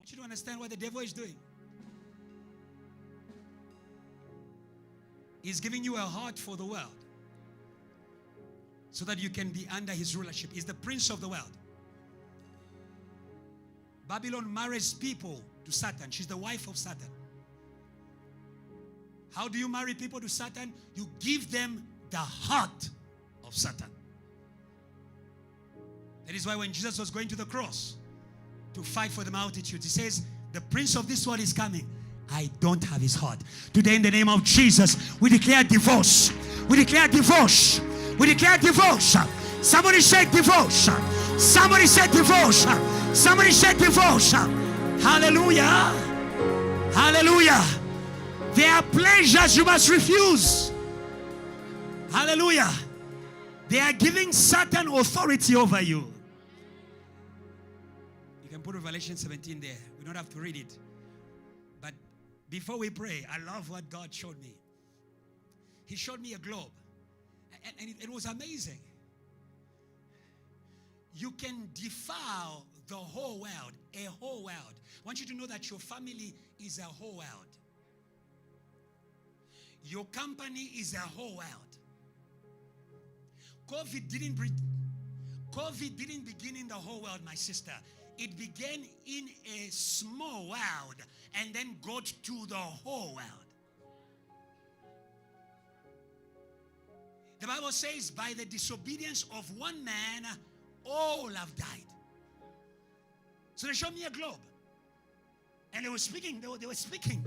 want you to understand what the devil is doing. He's giving you a heart for the world so that you can be under his rulership. He's the prince of the world. Babylon marries people to Satan. She's the wife of Satan. How do you marry people to Satan? You give them the heart of Satan. That is why when Jesus was going to the cross to fight for the multitudes, he says, the prince of this world is coming. I don't have his heart. Today in the name of Jesus, we declare divorce. We declare divorce. We declare divorce. Somebody said divorce. Somebody said divorce. Somebody said divorce. Hallelujah. Hallelujah. There are pleasures you must refuse. Hallelujah. They are giving Satan authority over you. You can put Revelation 17 there. We don't have to read it. But before we pray, I love what God showed me. He showed me a globe. And it was amazing. You can defile the whole world, a whole world. I want you to know that your family is a whole world. Your company is a whole world. COVID didn't begin in the whole world, my sister. It began in a small world and then got to the whole world. The Bible says, by the disobedience of one man, all have died. So they showed me a globe. And they were speaking. They were speaking.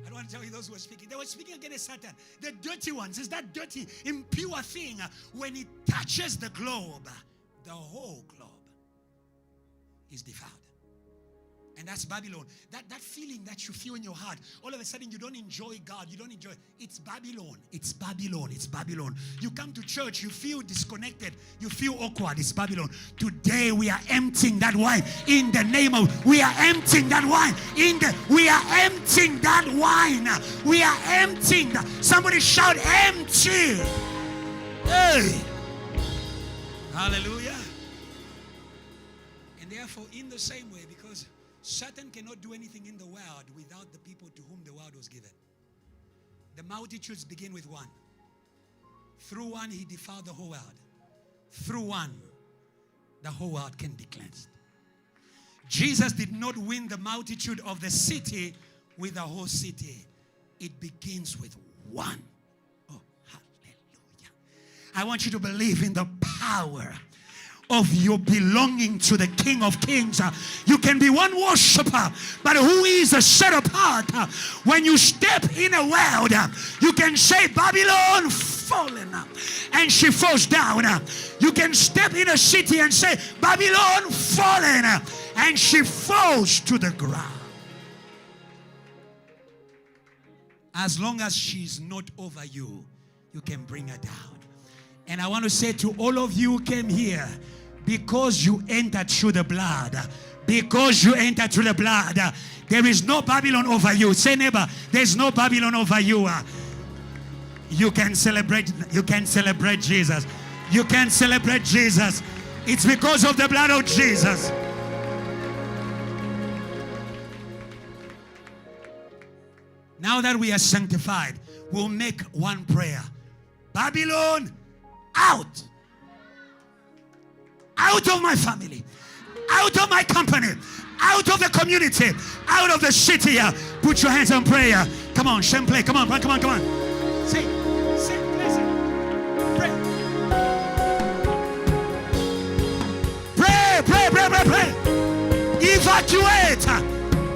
I don't want to tell you those who were speaking. They were speaking against Satan. The dirty ones. It's that dirty, impure thing. When it touches the globe, the whole globe is defiled. And that's Babylon. That feeling that you feel in your heart, all of a sudden you don't enjoy God. You don't enjoy it. It's Babylon. It's Babylon. It's Babylon. You come to church, you feel disconnected. You feel awkward. It's Babylon. Today we are emptying that wine in the name of, we are emptying that wine. We are emptying that wine. We are emptying that. Somebody shout empty. Hey. Hallelujah. And therefore, in the same way, because Satan cannot do anything in the world without the people to whom the world was given. The multitudes begin with one. Through one, he defiled the whole world. Through one, the whole world can be cleansed. Jesus did not win the multitude of the city with the whole city. It begins with one. Oh, hallelujah. I want you to believe in the power of your belonging to the King of Kings. You can be one worshiper, but who is set apart? When you step in a world, you can say, Babylon fallen, and she falls down. You can step in a city and say, Babylon fallen, and she falls to the ground. As long as she's not over you, you can bring her down. And I want to say to all of you who came here, because you entered through the blood, because you entered through the blood, there is no Babylon over you. Say, neighbor, there's no Babylon over you. You can celebrate Jesus. You can celebrate Jesus. It's because of the blood of Jesus. Now that we are sanctified, we'll make one prayer. Babylon, out. Out of my family, out of my company, out of the community, out of the city. Put your hands on prayer. Come on, Champlain. Come on. Say, listen. Pray.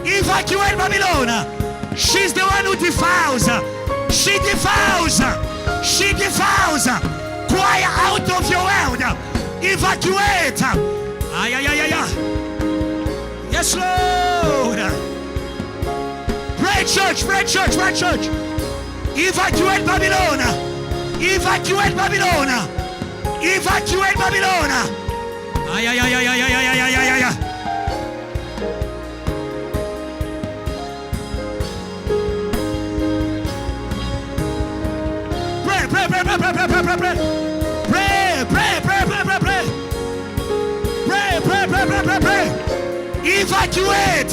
Evacuate Babylon. She's the one who defiles. She defiles. Quiet out of your world. Evacuate. Yes, Lord. Pray, church. Evacuate Babylon. Evacuate Babylon. Evacuate Babylon. Pray. Evacuate.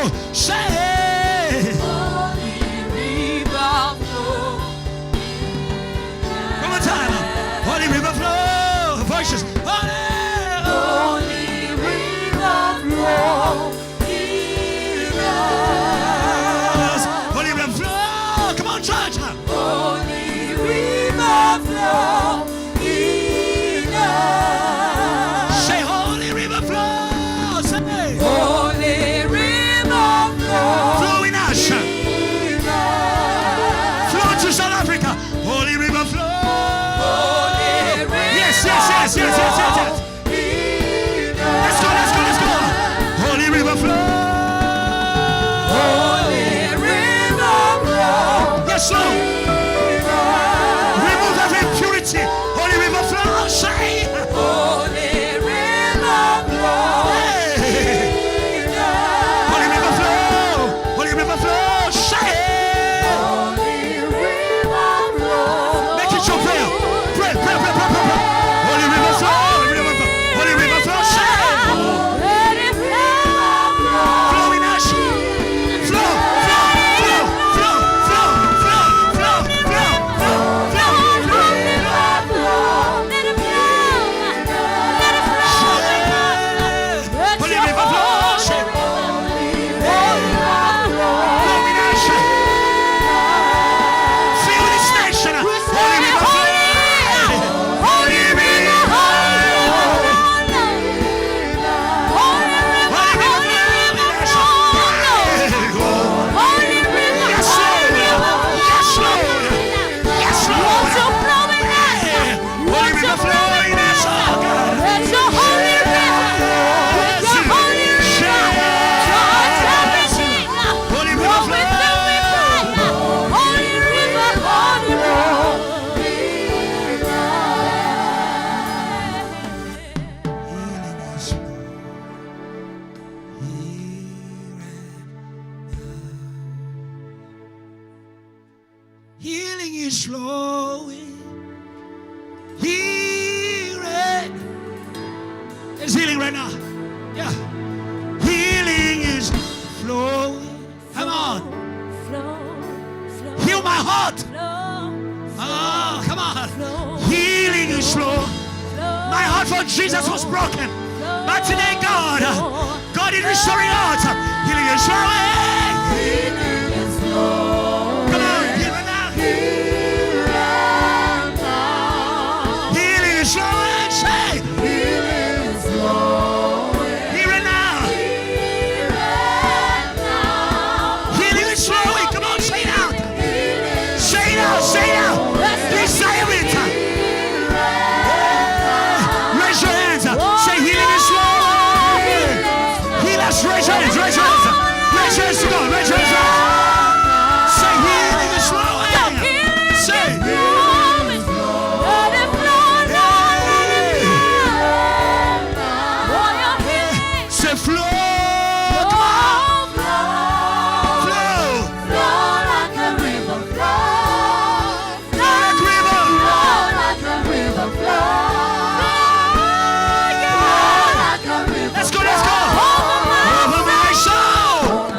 flow. Say, Holy river flow. one more time. Holy river flow. Voices. Holy river flow. Holy river flow. Come on, church. Holy river flow. Say, holy river flow. Say, Holy river flow. flow in us. Flow to South Africa. Holy river flow. Holy river Yes. Let's go. Holy river flow. Holy river flow. Yes, Lord. Remove every impurity. Holy river flow. Say, Holy river flow. hey. Holy river flow. Holy river flow. Say, Holy river flow. make it your prayer. Pray. Holy river flow. Holy river flow. Say, Let it flow. flow in us. Flow. Holy river flow. Say, flow in us. Fill this nation. Holy river flow. Holy river. Healing is flowing. Healing. There's healing right now. Yeah. Healing is flowing. Come on. Heal my heart. Oh, come on. Healing is flowing. My heart for Jesus was broken. But today, God is restoring hearts. Healing is flowing. Come on, heal it now. Healing is flowing. Say, heal it now. Healing is flowing. Come on, say it out. Say it out. Desire it. Raise your hands. Say, healing is flowing. Heal us. Raise your hands. Raise your hands to God. Raise your hands. Say, healing is flowing. Say, say, flow. Come on. Flow. Like a river. Let's go. Over my soul.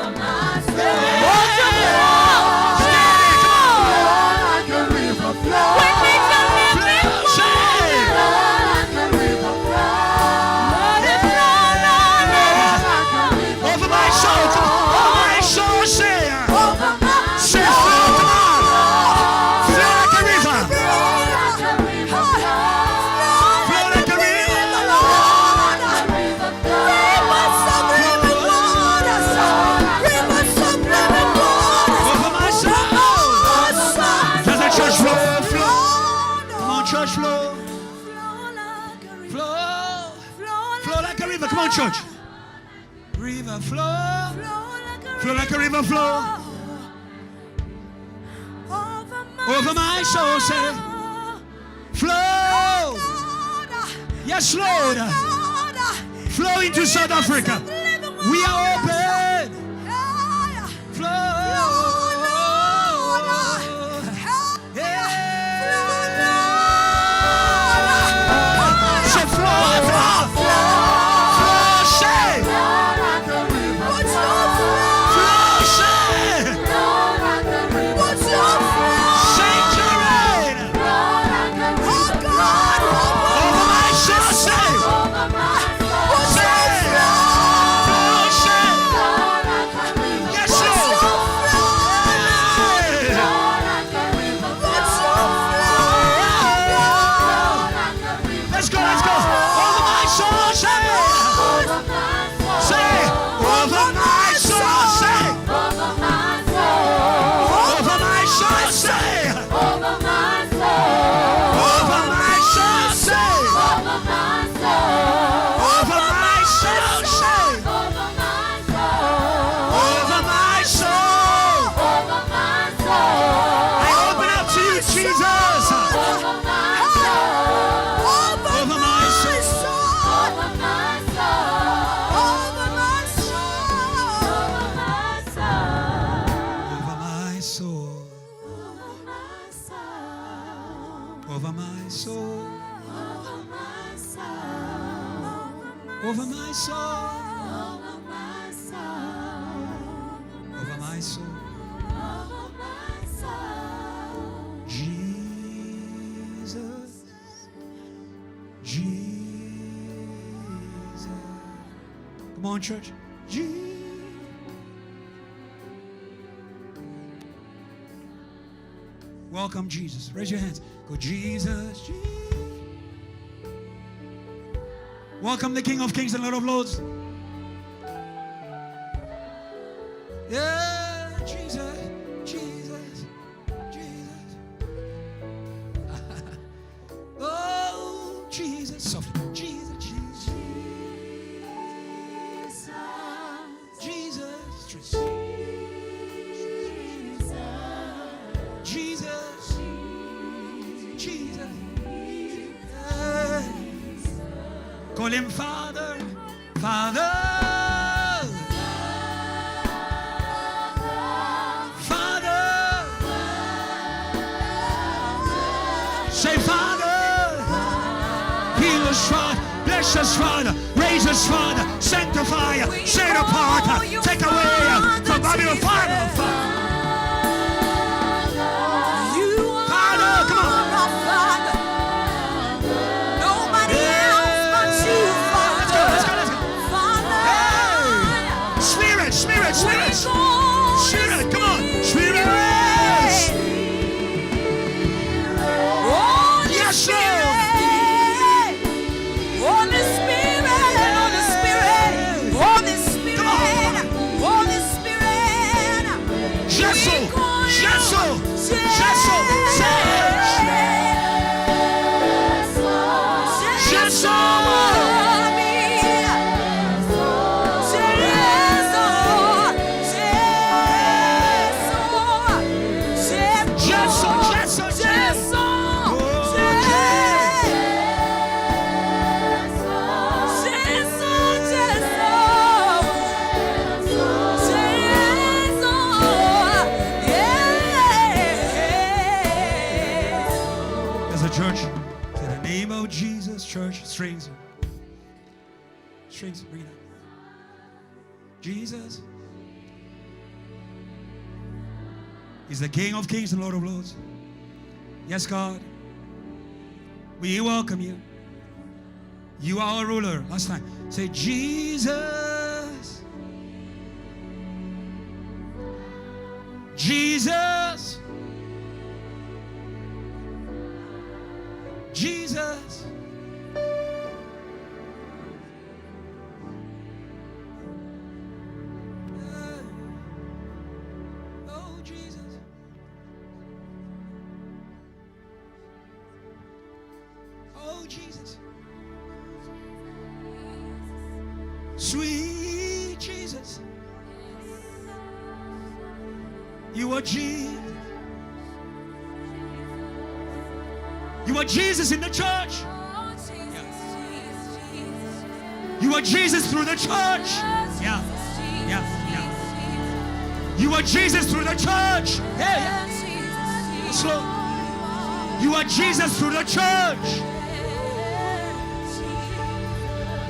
Over my soul. Over my soul. Say, flow. Come on. Flow like a river. Flow like a Over my soul. Does the church flow? Come on, church, flow. Flow like a river. Come on, church. River flow. Flow like a river flow. Over my soul, say, flow. Yes, Lord. Flow into South Africa. We are open. Flow. Say, flow. Flow, say. over my soul, over my soul, over my soul. over my soul. Jesus, Jesus. Come on, church. Jesus. Welcome, Jesus. Raise your hands. Go, Jesus, Jesus. Welcome the King of Kings and Lord of Lords. Yeah, Jesus, Jesus, Jesus. Oh, Jesus. Softly. Jesus, Jesus. Jesus. Jesus. Jesus. Jesus. Call him Father. Father. Father. Say Father. Heal us, Father. Bless us, Father. Raise us, Father. Sanctify. Set apart. Take away from Babylon, Father. Father. Spirit, come on. Spirit. Yes, Lord. Holy Spirit, Holy Spirit, Holy Spirit, Holy Spirit. Jesus, church, strings. Strings, bring it up. Jesus is the King of Kings and Lord of Lords. Yes, God. We welcome you. You are our ruler. Last time. Say, Jesus. Jesus. Jesus. Oh, Jesus. Oh, Jesus. Sweet Jesus. You are Jesus. You are Jesus in the church. You are Jesus through the church. Yeah. You are Jesus through the church. Yeah. Slow. You are Jesus through the church.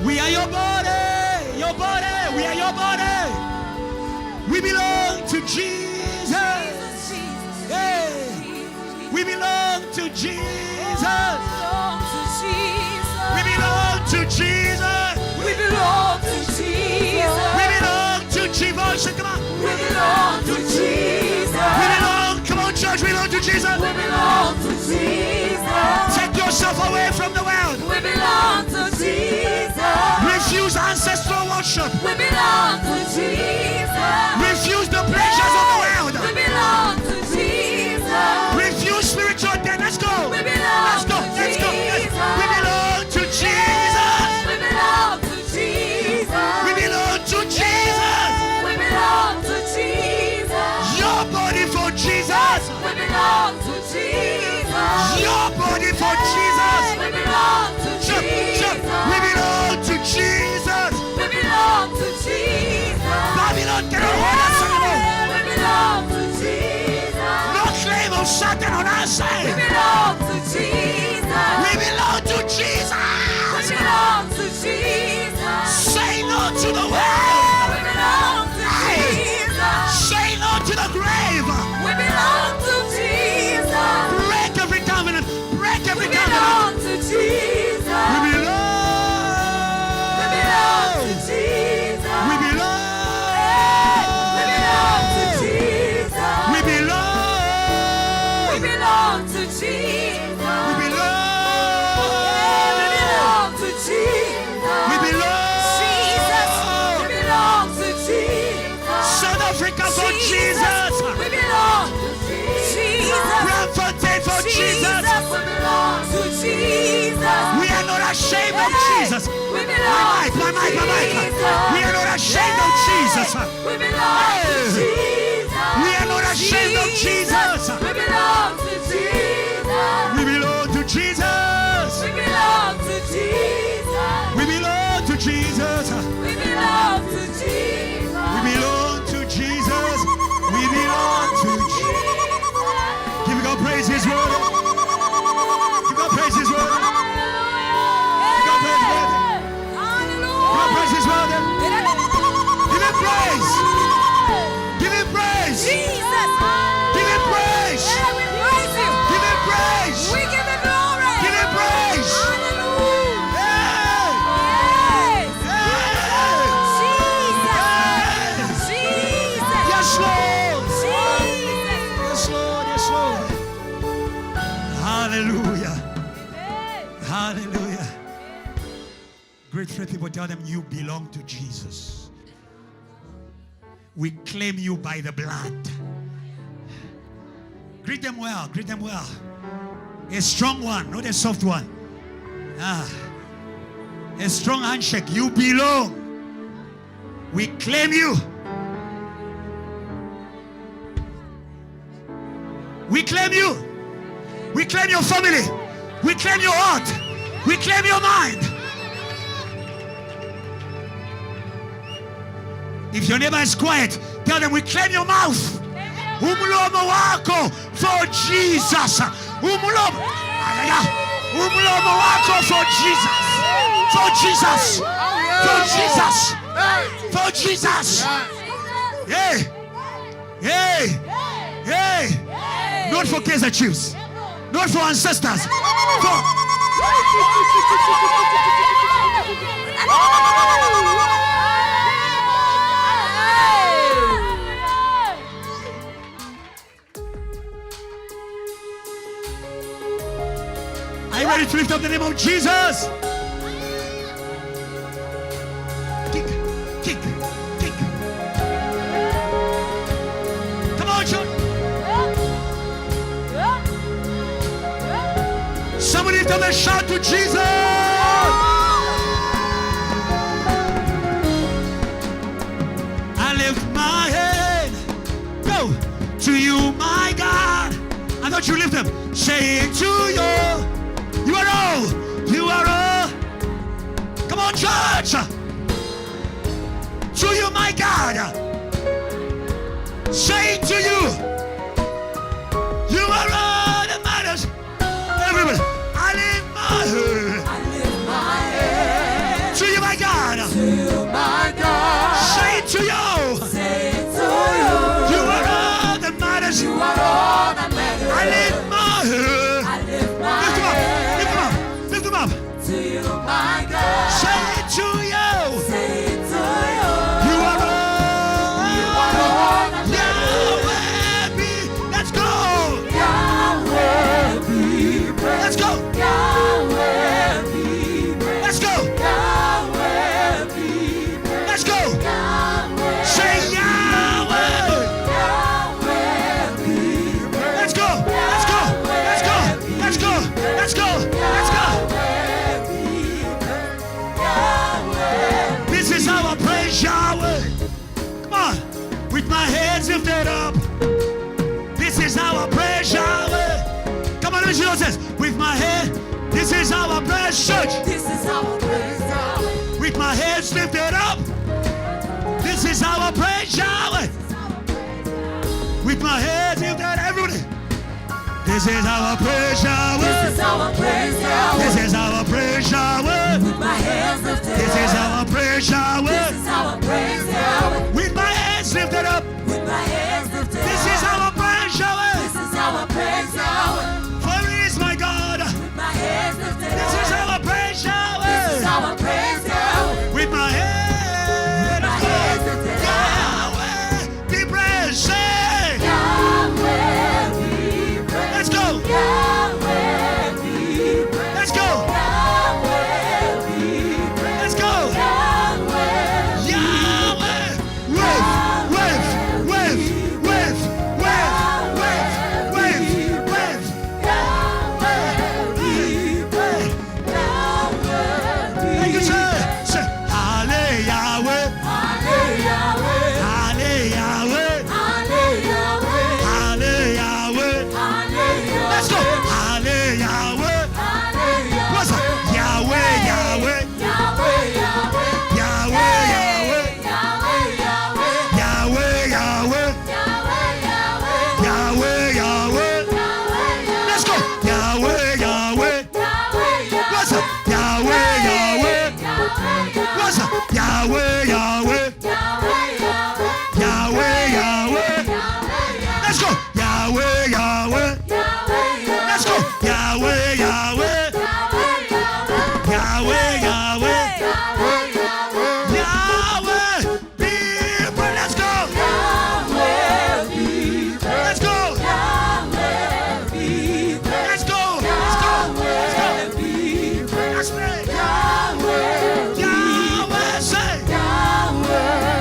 We are your body. Your body. We are your body. We belong to Jesus. Yeah. We belong to Jesus. We belong to Jesus. We belong to Jesus. We belong to Jesus. Come on. We belong to Jesus. We belong. Come on, church. We belong to Jesus. We belong to Jesus. Take yourself away from the world. We belong to Jesus. Refuse ancestral worship. We belong to Jesus. Refuse the pleasures of the world. We belong to Jesus. Refuse spiritual death. Let's go. We belong Let's go. to Let's go. Jesus. We belong to Jesus. We belong to Jesus. We belong to Jesus. We belong to Jesus. Your body for Jesus. We belong to Jesus. Your body for Jesus. We belong to Jump, jump. We Jesus. belong to Jesus. We belong to Jesus. Babylon cannot hold us anymore. We belong to Jesus. No claim of Satan on our We side. belong to Jesus. We belong to Jesus. We belong to Jesus. to the We world. belong to Jesus. Say no to the grave. We belong to Jesus. Break every covenant. Break every We covenant. belong to Jesus. We belong. We belong to Jesus. We belong. We belong to Jesus. We belong. We belong to Jesus. We belong. We belong to Jesus. We belong. Jesus. We belong to Jesus. South Africa for Jesus. We belong to Jesus. Braamfontein for Jesus. We belong to Jesus. We are not ashamed of Jesus. We belong My mic. We are not ashamed of Jesus. We belong to Jesus. We are not ashamed of Jesus. We belong to Jesus. We belong to Jesus. We belong to Jesus. We belong to Jesus. We belong to Jesus. We belong to Jesus. We belong to Jesus. Give God praise His word. Give God praise His word. Give God praise His word. God praise His word. Give Him praise. Give Him praise. Jesus. Give Him praise. Yeah, we praise you. Give Him praise. We give him glory. Give Him praise. Hallelujah. Hey! Yes. Hey! Jesus. Jesus. Yes, Lord. Jesus. Yes, Lord. Yes, Lord. Hallelujah. Hallelujah. Great faith people, tell them you belong to Jesus. We claim you by the blood. Greet them well. Greet them well. A strong one, not a soft one. A strong handshake. You belong. We claim you. We claim you. We claim your family. We claim your heart. We claim your mind. If your neighbor is quiet, tell them we claim your mouth. Umulomo wako for Jesus. Umulomo wako for Jesus. For Jesus. For Jesus. For Jesus. Hey. Hey. Hey. Not for Kaiser Chiefs. Not for ancestors. Are you ready to lift up the name of Jesus? Kick. Come on, church. Somebody lift up a shout to Jesus. I lift my head. Go to you, my God. I thought you lift them. Say it to you. You are all. You are all. Come on, church. To you, my God. Say to you. You are all that matters. Everybody. I lift my head. I lift my head To you, my God. to my God. Say it to you. Say it to you. You are all that matters. You are all that matters. I lift my head. I lift my Lift them up. head Lift them up. Lift them up. to you, my God. Say it to you. Say it to you. You are all. all that Yahweh be. Let's go. Yahweh be praised. Let's go. Yahweh be praised. Let's go. Yahweh be praised. Let's go. Yahweh. Say Yahweh. Yahweh be praised. Let's go. Let's go. Let's go. Let's go. Let's go. Let's go. Yahweh be praised. Yahweh. This is how I praise Yahweh. Come on. With my hands lifted up. This is how I praise Yahweh. Come on, let me see what it says. With my head. This is how I praise church. This is how I praise Yahweh. With my hands lifted up. This is how I praise Yahweh. With my hands lifted up. Everybody. This is our praise hour. This is our praise hour. This is our praise hour. With my hands lifted This is up. our praise hour. This is our praise hour. With my hands lifted up. With my hands lifted up. This is our praise hour. This is our praise hour. For he is my God. With my hands lifted up. This is our praise hour. This is our praise hour. With my hands lifted up. Yahweh be praised. Say, Yahweh be praised. let's go. Yahweh be praised. Let's go. Yahweh be praised. Let's go. Yahweh. Yahweh. Wave. Yahweh be praised. Yahweh be Thank you, sir. Say, Halle Yahweh. Halle Yahweh. Halle Yahweh. Halle Yahweh. Halle Yahweh. Halle Let's go. Yahweh. Halle Yahweh. Halle What's Yahweh. that? Yahweh, Yahweh. Yahweh, Yahweh. Yahweh, Yahweh. Yahweh, Yahweh. Yahweh, Yahweh. Yahweh, Yahweh. Yahweh, Yahweh. Yahweh, Let's go. Yahweh, Yahweh. Yahweh. What's up? Yahweh, Yahweh. What's up? Yahweh, Yahweh. Yahweh, Yahweh. Let's go. Yahweh, Yahweh. Let's go. Yahweh, Yahweh. Yahweh, Yahweh. Yahweh, be praised. Let's go. Let's go. Let's go. Let's go. Let's pray. Yahweh, say. Yahweh.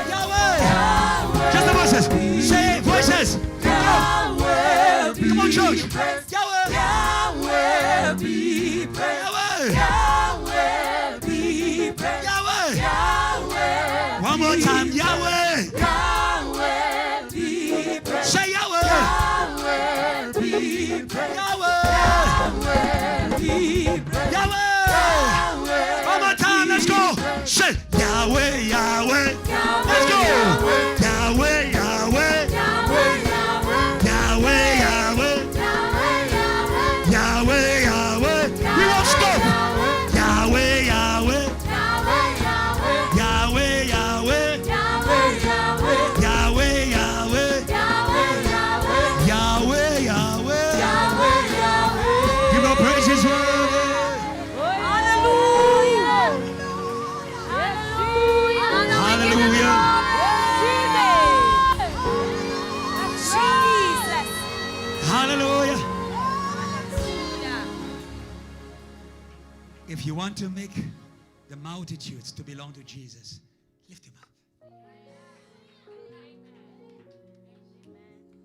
Yahweh. Just the voices. Say it. Voices. Come on, church. Yahweh. Yahweh be praised. Yahweh. Yahweh be praised. Yahweh. Yahweh. One more time. Yahweh. Yahweh be praised. Say Yahweh. Yahweh be praised. Yahweh. Yahweh be praised. Yahweh. One more time. Let's go. Say Yahweh. Yahweh. Let's go. Yahweh. Yahweh. Yahweh. Yahweh. Yahweh. Yahweh. We won't stop. Yahweh. Yahweh. Yahweh. Yahweh. Yahweh. Yahweh. Yahweh. Yahweh. Give our praises. Hallelujah. Hallelujah. If you want to make the multitudes to belong to Jesus, lift him up.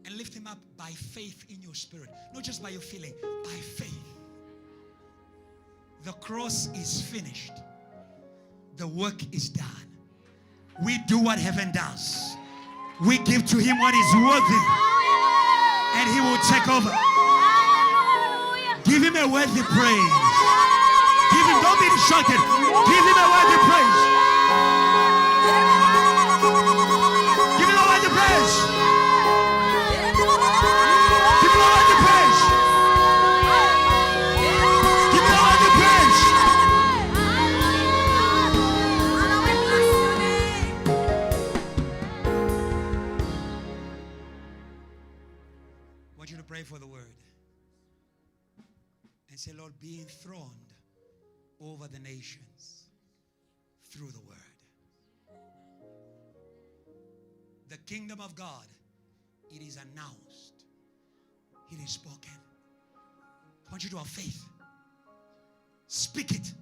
And lift him up by faith in your spirit. Not just by your feeling, by faith. The cross is finished. The work is done. We do what heaven does. We give to him what is worthy. And he will take over. Give him a worthy praise. Give him, don't be distracted. Give him a worthy praise. Give him a worthy praise. Give him a worthy praise. Give him a worthy praise. I want you to pray for the word. And say, Lord, be enthroned over the nations through the word. The kingdom of God, it is announced. It is spoken. I want you to have faith. Speak it.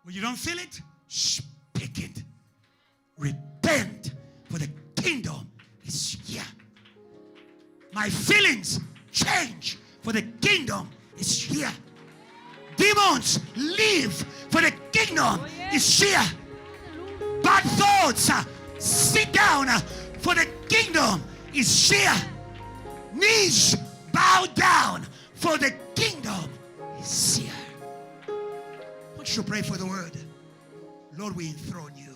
When you don't feel it, speak it. Repent, for the kingdom is here. My feelings change, for the kingdom is here. Demons leave, for the kingdom is here. Bad thoughts sit down, for the kingdom is here. Knees bow down, for the kingdom is here. I want you to pray for the word. Lord, we enthrone you.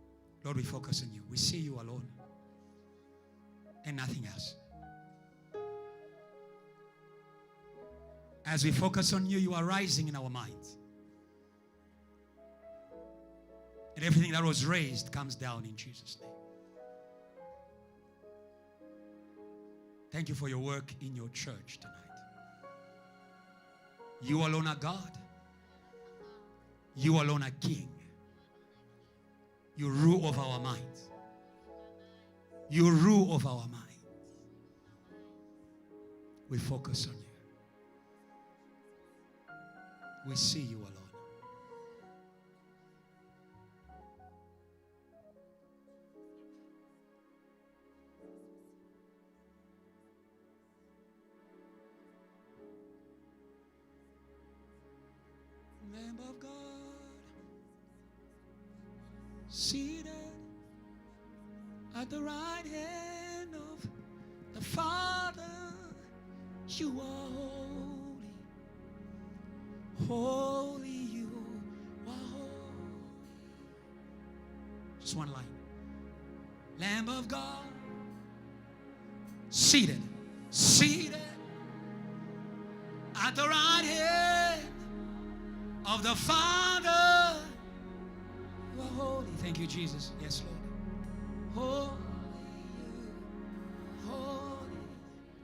Lord, we focus on you. We see you alone and nothing else. As we focus on you, you are rising in our minds. And everything that was raised comes down in Jesus' name. Thank you for your work in your church tonight. You alone are God. You alone are King. You rule over our minds. You rule over our minds. We focus on you. We see you alone. Lamb of God, seated at the right hand of the Father, you are holy, holy you are holy. Just one line. Lamb of God, seated at the right hand of the Father, you are holy. Thank you, Jesus. Yes, Lord. Holy, holy.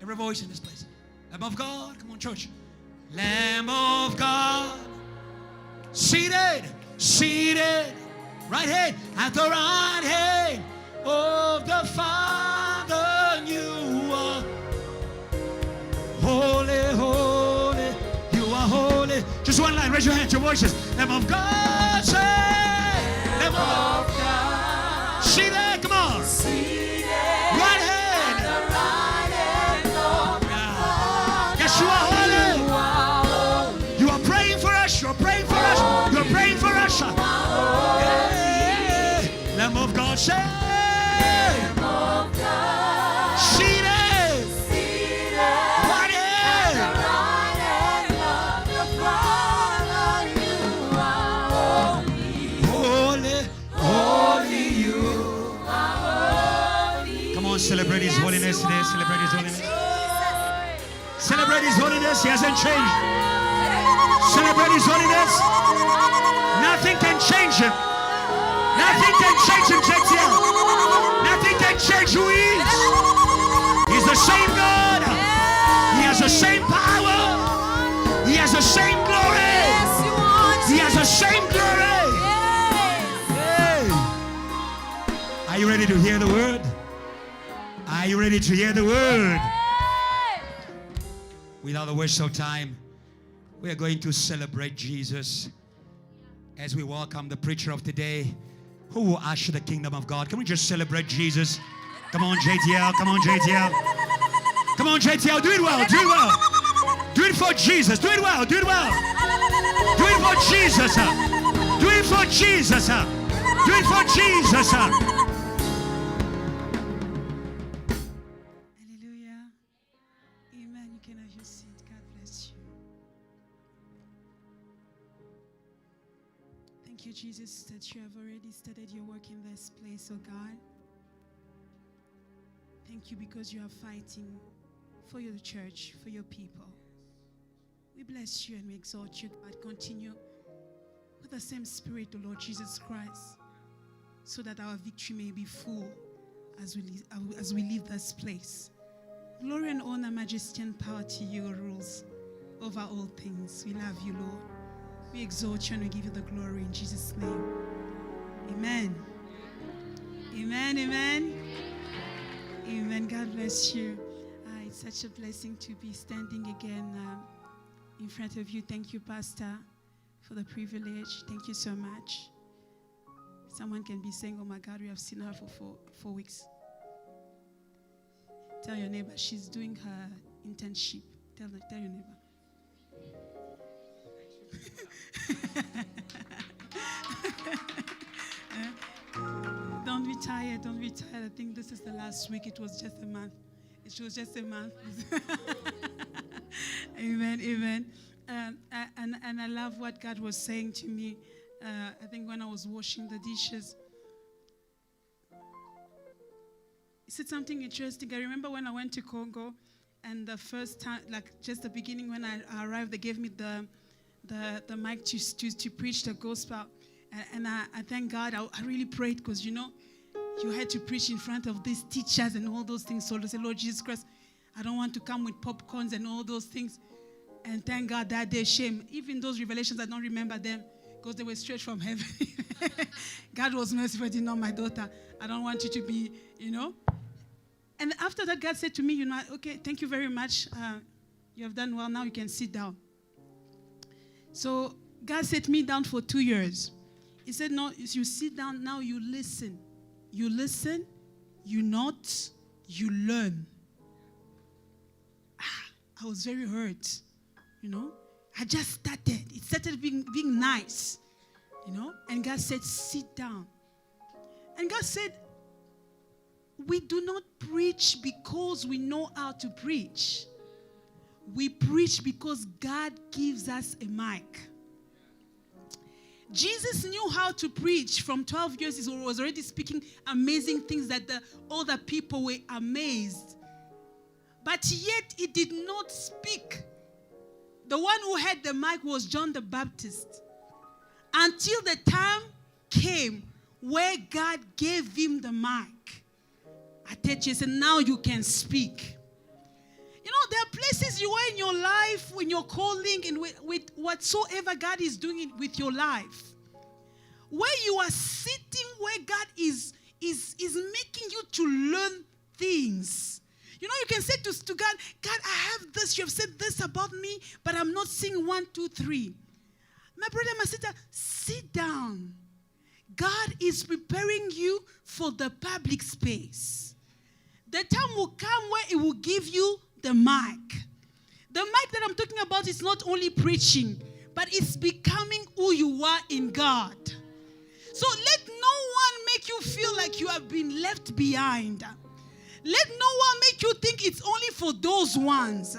Every voice in this place. Lamb of God. Come on, church. Lamb of God. Seated. Right hand. At the right hand of the Father, you are holy, holy. You are holy. Just one line. Raise your hands, your voices. Lamb of God. Say. Lamb of God. Seated. Come on. Right hand. Yes, you are holy. You are praying for us. You are praying for us. You are praying for us. Lamb of God. Say. Lamb of God. Seated. Right hand. Celebrate His holiness today. Celebrate His holiness. Celebrate His holiness. He hasn't changed. Celebrate His holiness. Nothing can change Him. Nothing can change Him, JTL. Nothing can change who He is. He's the same God. He has the same power. He has the same glory. He has the same glory. Hey. Are you ready to hear the word? Are you ready to hear the word? Without a waste of time, we are going to celebrate Jesus as we welcome the preacher of today, who will usher the kingdom of God. Can we just celebrate Jesus? Come on, JTL. Come on, JTL. Come on, JTL. Do it well. Do it well. Do it for Jesus. Do it well. Do it well. Do it for Jesus. Do it for Jesus. Do it for Jesus. Jesus, that you have already started your work in this place, oh God. Thank you because you are fighting for your church, for your people. We bless you and we exalt you, God. Continue with the same spirit, O Lord Jesus Christ, so that our victory may be full as we leave this place. Glory and honor, majesty and power to you, rules over all things. We love you, Lord. We exalt you and we give you the glory in Jesus' name. Amen. Amen, amen. Amen. God bless you. It's such a blessing to be standing again in front of you. Thank you, Pastor, for the privilege. Thank you so much. Someone can be saying, oh my God, we have seen her for four weeks. Tell your neighbor, she's doing her internship. Tell your neighbor. Don't be tired. Don't be tired. I think this is the last week. It was just a month. It was just a month. Amen. Amen. And I love what God was saying to me. I think when I was washing the dishes, he said something interesting. I remember when I went to Congo, and the first time, like just the beginning when I arrived, they gave me the mic to preach the gospel. And I thank God. I really prayed because, you had to preach in front of these teachers and all those things. So I said, Lord Jesus Christ, I don't want to come with popcorns and all those things. And thank God that day, shame. Even those revelations, I don't remember them because they were straight from heaven. God was merciful, not my daughter. I don't want you to be, And after that, God said to me, okay, thank you very much. You have done well. Now you can sit down. So God set me down for 2 years. He said, no, you sit down, now you listen. You listen, you note, you learn. I was very hurt, I just started. It started being nice, And God said, sit down. And God said, we do not preach because we know how to preach. We preach because God gives us a mic. Jesus knew how to preach. From 12 years, he was already speaking amazing things that the other people were amazed. But yet, he did not speak. The one who had the mic was John the Baptist. Until the time came where God gave him the mic. I tell you, said, now you can speak. There are places you are in your life, in your calling, and with whatsoever God is doing with your life. Where you are sitting, where God is making you to learn things. You can say to God, God, I have this. You have said this about me, but I'm not seeing 1, 2, 3. My brother, my sister, sit down. God is preparing you for the public space. The time will come where it will give you the mic. The mic that I'm talking about is not only preaching, but it's becoming who you are in God. So let no one make you feel like you have been left behind. Let no one make you think it's only for those ones.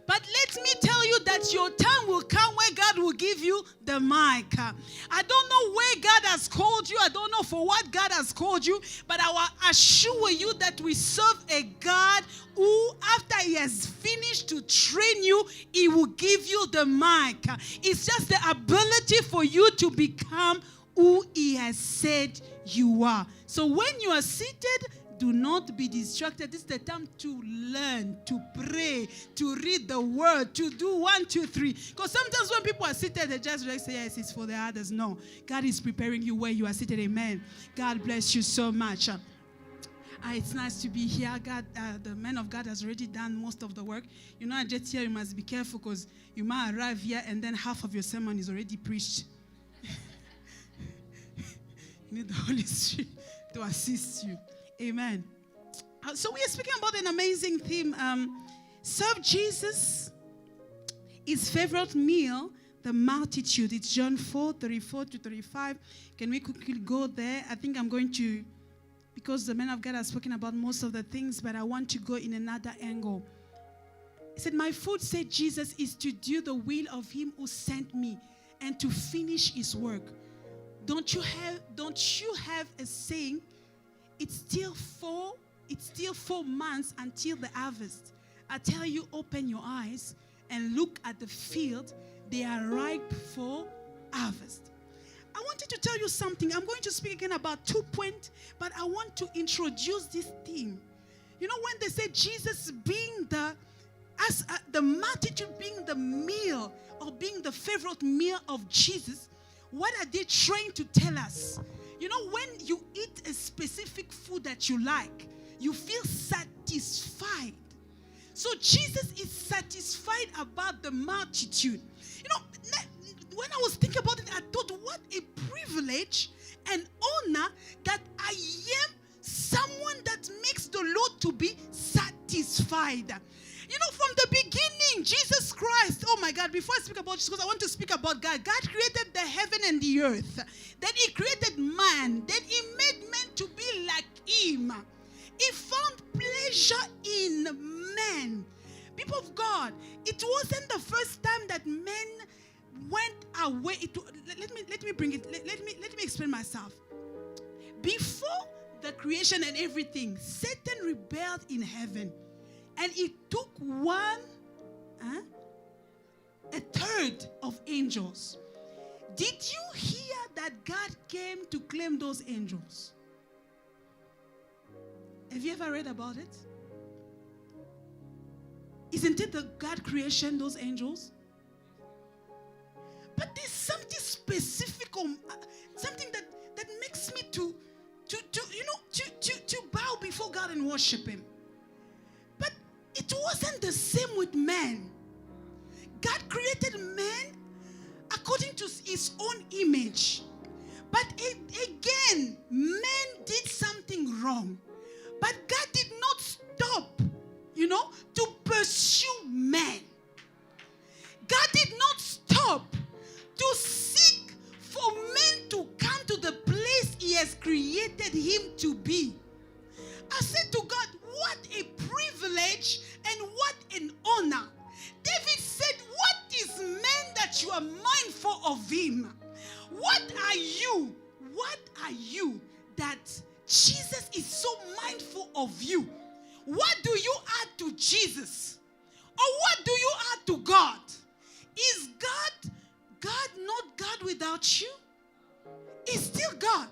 But let me tell you that your time will come where God will give you the mic. I don't know where God has called you. I don't know for what God has called you. But I will assure you that we serve a God who, after he has finished to train you, he will give you the mic. It's just the ability for you to become who he has said you are. So when you are seated, do not be distracted. This is the time to learn, to pray, to read the word, to do 1, 2, 3. Because sometimes when people are seated, they just say, yes, it's for the others. No. God is preparing you where you are seated. Amen. God bless you so much. It's nice to be here. God, the man of God has already done most of the work. I just here, you must be careful because you might arrive here and then half of your sermon is already preached. You need the Holy Spirit to assist you. Amen. So we are speaking about an amazing theme. Serve Jesus. His favorite meal, the multitude. It's John 4, 34 to 35. Can we quickly go there? I think I'm going to, because the man of God has spoken about most of the things, but I want to go in another angle. He said, my food, said Jesus, is to do the will of him who sent me and to finish his work. Don't you have a saying? It's still 4 months until the harvest. I tell you, open your eyes and look at the field. They are ripe for harvest. I wanted to tell you something. I'm going to speak again about 2 points, but I want to introduce this theme. When they say Jesus being the multitude being the meal or being the favorite meal of Jesus, what are they trying to tell us? When you eat a specific food that you like, you feel satisfied. So Jesus is satisfied about the multitude. When I was thinking about it, I thought, what a privilege and honor that I am someone that makes the Lord to be satisfied. From the beginning, Jesus Christ, oh my God, before I speak about Jesus, because I want to speak about God. God created the heaven and the earth. Then he created man. Then he made man to be like him. He found pleasure in man. People of God, it wasn't the first time that men went away. Let me bring it. Let me explain myself. Before the creation and everything, Satan rebelled in heaven. And it took a third of angels. Did you hear that God came to claim those angels? Have you ever read about it? Isn't it the God creation, those angels? But there's something specific, something that makes me to bow before God and worship Him. But it wasn't the same with man. God created man according to His own image. But again, man did something wrong. But God did not stop, to pursue man. God did not stop to seek for men to come to the place He has created him to be. I said to God, what a privilege and what an honor. David said, what is man that you are mindful of him? What are you? What are you that Jesus is so mindful of you? What do you add to Jesus? Or what do you add to God? Is God not God without you? He's still God.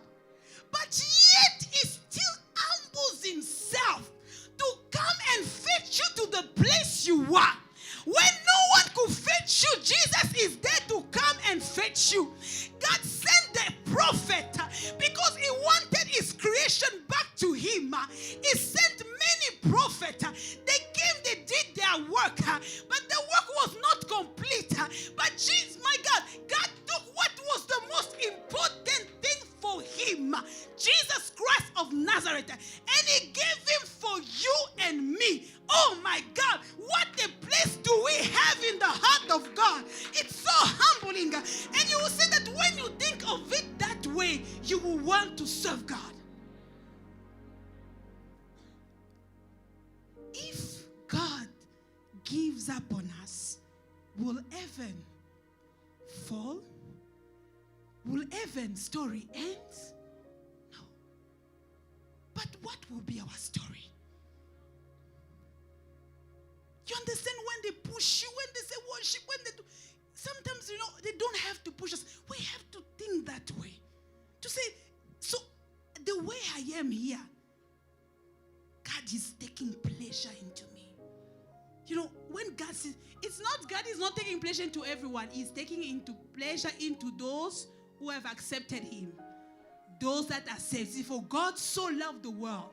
But yet He still humbles Himself to come and fetch you to the place you are. When no one could fetch you, Jesus is there to come and fetch you. God sent the prophet because He wanted His creation back to Him. He sent many prophets. They came, they did their work, but the work was not complete. But Jesus, my God, God took what was the most important thing for Him, Jesus Christ of Nazareth, and He gave Him for you and me. Oh my God, what a place do we have in the heart of God. It's so humbling. And you will say that when you think of it that way, you will want to serve God. If God gives up on us, will heaven fall? Will heaven's story end? No. But what will be our story? You understand, when they push you, when they say worship, when they do, sometimes, they don't have to push us. We have to think that way. To say, so the way I am here, God is taking pleasure into me. When God says, God is not taking pleasure into everyone. He's taking into pleasure into those who have accepted Him. Those that are saved. See, for God so loved the world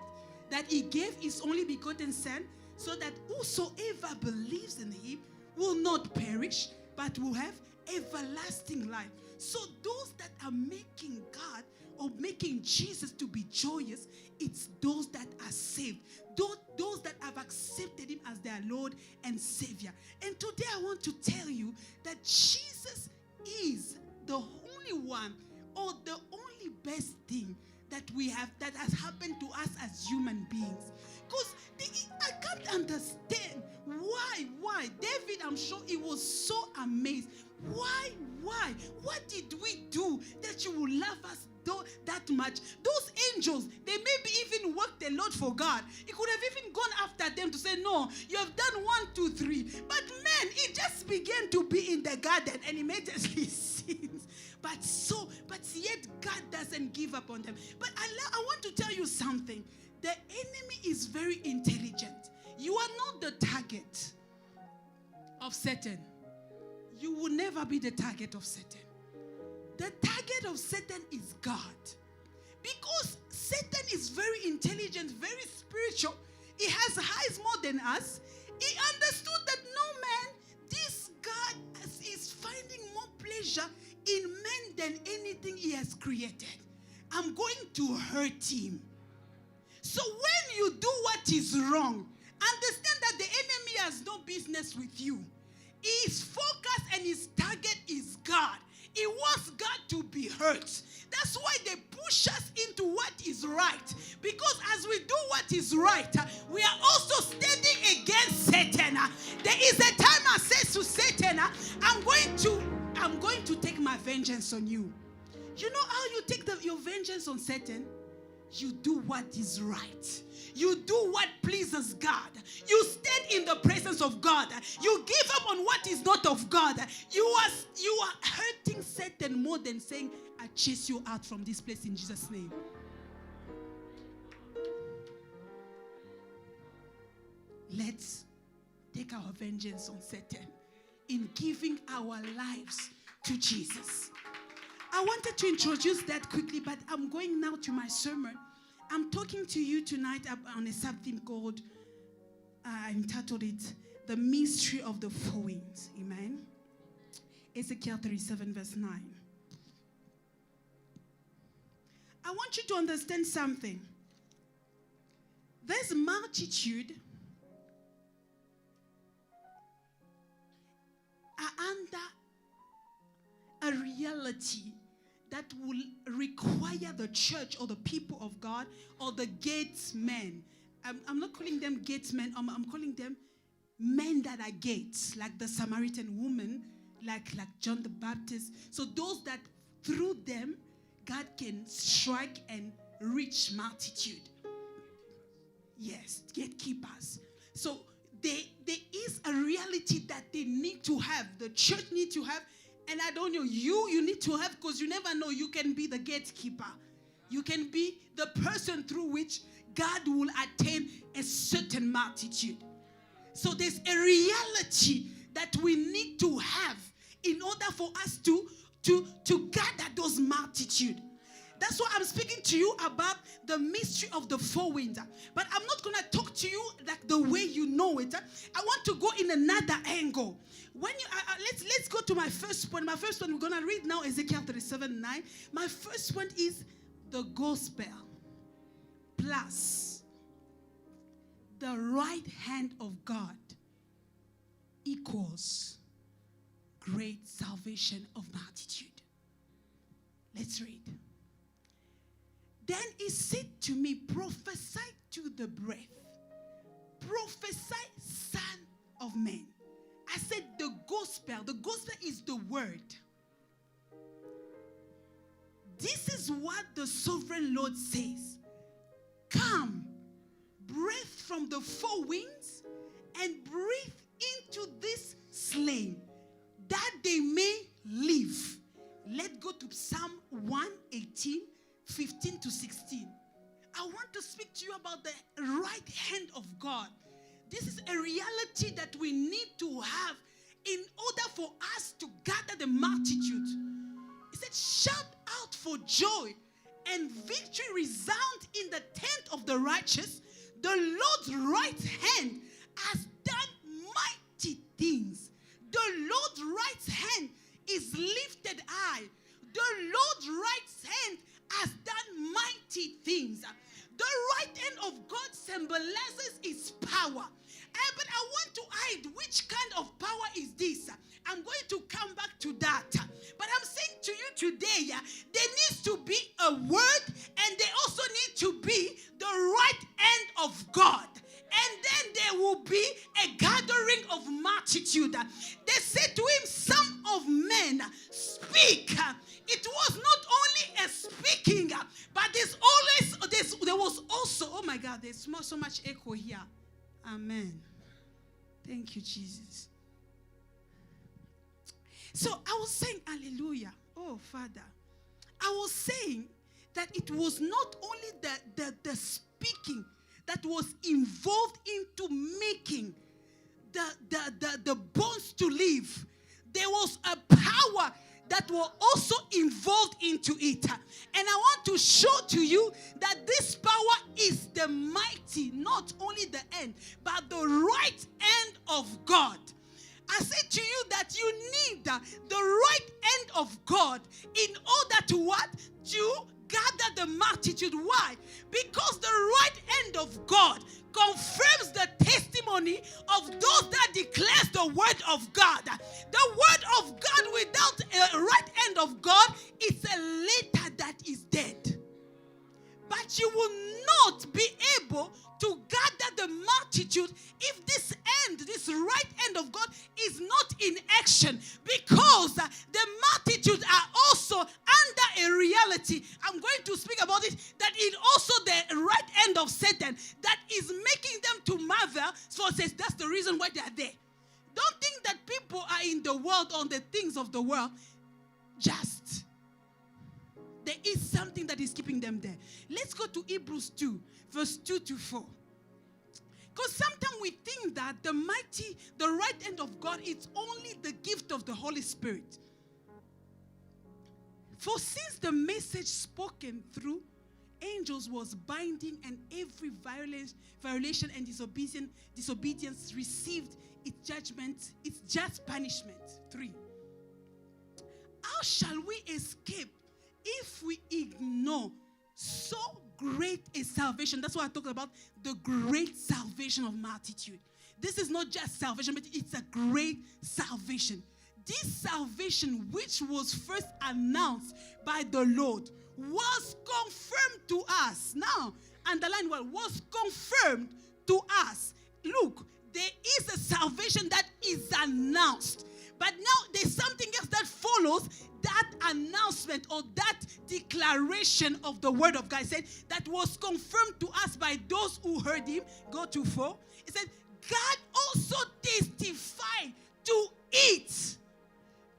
that He gave His only begotten Son, so that whosoever believes in Him will not perish, but will have everlasting life. So those that are making God or making Jesus to be joyous, it's those that are saved. Those that have accepted Him as their Lord and Savior. And today I want to tell you that Jesus is the only one, or the only best thing that we have, that has happened to us as human beings. Because I can't understand why. David, I'm sure he was so amazed. Why? What did we do that you will love us that much? Those angels, they maybe even worked a lot for God. He could have even gone after them to say, no, you have done 1, 2, 3. But man, he just began to be in the garden and immediately sins. But yet God doesn't give up on them. But I want to tell you something. The enemy is very intelligent. You are not the target of Satan. You will never be the target of Satan. The target of Satan is God. Because Satan is very intelligent, very spiritual. He has eyes more than us. He understood that no man, this God is finding more pleasure in men than anything He has created. I'm going to hurt him. So when you do what is wrong, understand that the enemy has no business with you. His focus and his target is God. He wants God to be hurt. That's why they push us into what is right. Because as we do what is right, we are also standing against Satan. There is a time I say to Satan, I'm going to take my vengeance on you. You know how you take your vengeance on Satan? you do what is right. You do what pleases God. You stand in the presence of God. You give up on what is not of God. You are hurting Satan more than saying, I chase you out from this place in Jesus' name. Let's take our vengeance on Satan in giving our lives to Jesus. I wanted to introduce that quickly, but I'm going now to my sermon. I'm talking to you tonight on a subtheme called, I entitled it, The Mystery of the Four Winds. Amen. Ezekiel 37 verse 9. I want you to understand something. There's multitude are under a reality that will require the church or the people of God or the gatesmen. I'm not calling them gatesmen. I'm calling them men that are gates, like the Samaritan woman, like John the Baptist. So those that through them, God can strike and reach multitude. Yes, gatekeepers. So there is a reality that they need to have. The church need to have. And I don't know, you need to have, because you never know, you can be the gatekeeper. You can be the person through which God will attain a certain multitude. So there's a reality that we need to have in order for us to gather those multitude. That's why I'm speaking to you about the mystery of the four winds. But I'm not going to talk to you like the way you know it. I want to go in another angle. When you let's go to my first point. My first one, we're going to read now Ezekiel 37:9. My first one is the gospel plus the right hand of God equals great salvation of multitude. Let's read. Then he said to me, prophesy to the breath. Prophesy, son of man. I said the gospel is the word. This is what the sovereign Lord says. Come, breathe from the four winds and breathe into this slain, that they may live. Let's go to Psalm 118. 15 to 16. I want to speak to you about the right hand of God. This is a reality that we need to have in order for us to gather the multitude. He said, shout out for joy and victory resound in the tent of the righteous. The Lord's right hand has done mighty things. The Lord's right hand is lifted high. The Lord's right hand has done mighty things. The right hand of God symbolizes his power. But I want to hide which kind of power is this. I'm going to come back to that. But I'm saying to you today, there needs to be a word and there also need to be the right hand of God. And then there will be a gathering of multitude. They said to him, Son of man, speak. It was not only a speaking, but there was also, oh my God, there's so much echo here. Amen. Thank you, Jesus. So I was saying, hallelujah. Oh, Father. I was saying that it was not only the speaking that was involved into making the bones to live. There was a power that were also involved into it. And I want to show to you that this power is the mighty, not only the end, but the right hand of God. I say to you that you need the right hand of God in order to what? To gather the multitude. Why? Because the right hand of God confirms the testimony of those that declares the word of God. The word of God without a right hand of God is a letter that is dead. But you will not be able to gather the multitude if this right hand of God is not in action, because the multitude are also under a reality. I'm going to speak about it, that it also the are just. There is something that is keeping them there. Let's go to Hebrews 2, verse 2 to 4. Because sometimes we think that the right hand of God is only the gift of the Holy Spirit. For since the message spoken through angels was binding, and every violation and disobedience received its judgment, its just punishment. 3. How shall we escape if we ignore so great a salvation? That's what I talked about, the great salvation of multitude. This is not just salvation, but it's a great salvation. This salvation, which was first announced by the Lord, was confirmed to us. Now, underline what was confirmed to us. Look, there is a salvation that is announced. But now there's something else that follows that announcement or that declaration of the word of God. It said that was confirmed to us by those who heard him. Go to 4. It said, God also testified to it,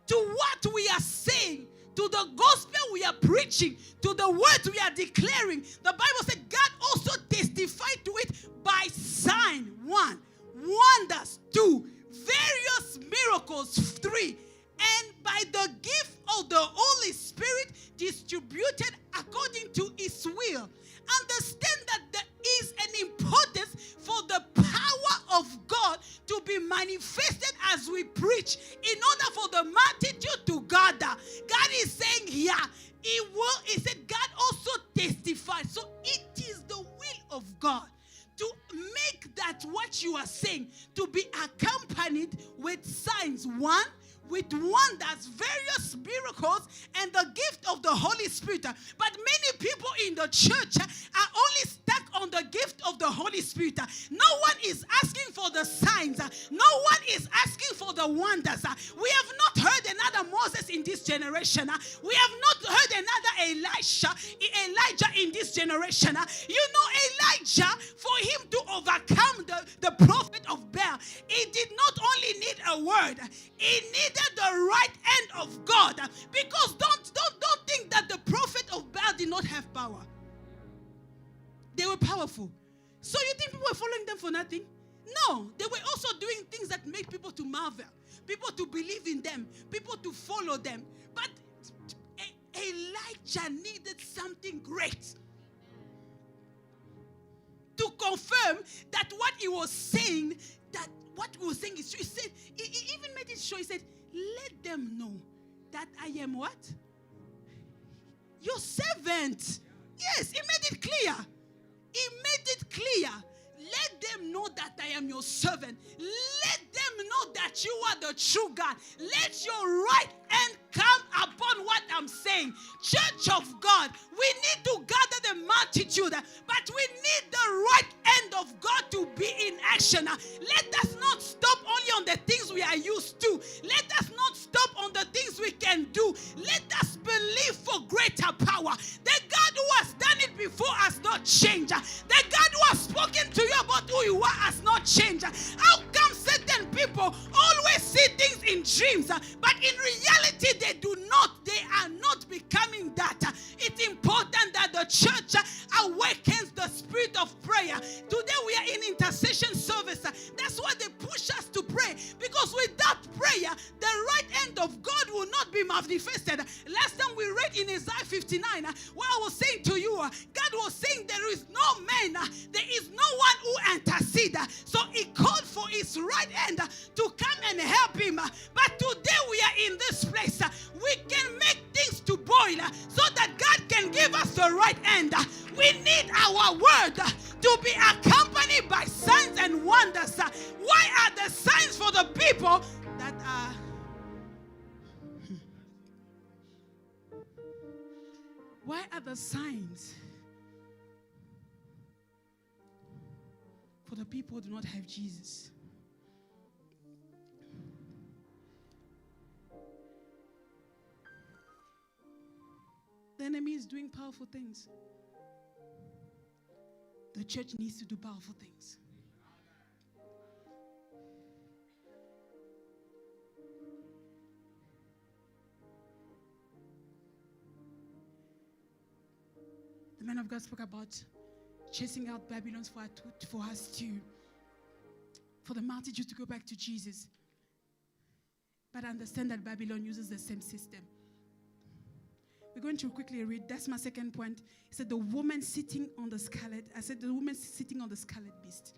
to what we are saying, to the gospel we are preaching, to the words we are declaring. The Bible said God also testified to it by sign, 1, wonders, 2, various miracles, 3, and by the gift of the Holy Spirit distributed according to his will. Understand that there is an importance for the power of God to be manifested as we preach, in order for the multitude to gather. God is saying here, he said God also testified. So it is the will of God to make that what you are saying to be accompanied with signs, 1, with wonders, various miracles, and the gift of the Holy Spirit. But many people in the church are only stuck on the gift of the Holy Spirit. No one is asking for the signs. No one is asking for the wonders. We have not heard another Moses in this generation. We have not heard another Elijah in this generation. You know, Elijah, for him to overcome the prophet of Baal, he did not only need a word, he needed the right hand of God. Because don't think that the prophet of Baal did not have power. They were powerful. So you think people were following them for nothing? No, they were also doing things that make people to marvel, people to believe in them, people to follow them. But Elijah needed something great to confirm that what he was saying, that what he was saying is true. He said, he even made it sure. He said, let them know that I am what? Your servant. Yes, he made it clear. He made it clear. Let them know that I am your servant. Let them know that you are the true God. Let your right hand come upon what I'm saying. Church of God, we need to gather the multitude, but we need the right hand of God to be in action. Let us not stop only on the things we are used to. Let us not stop on the things we can do. Let us believe for greater power. The God who has done it before has not changed. The God who has spoken to you about who you are has not changed. How come certain people always see things in dreams, but in reality they are not becoming that? It's important that the church awakens the spirit of prayer. Today we are in intercession service. That's why they push us to pray, because without prayer, the right hand of God will not be manifested. Last time we read in Isaiah 59, where I was saying to you, God was saying there is no man, there is no one who intercedes. So he called for his right hand to come and help him. But today we are in this place. We can make things to boil so that God can give us the right hand. We need our word to be accompanied by signs and wonders. Why are the signs for the people that are... Why are the signs for the people who do not have Jesus? The enemy is doing powerful things. The church needs to do powerful things. man of God spoke about chasing out Babylon for the multitude to go back to Jesus. But I understand that Babylon uses the same system. We're going to quickly read. That's my second point. He said the woman sitting on the scarlet. I said the woman sitting on the scarlet beast.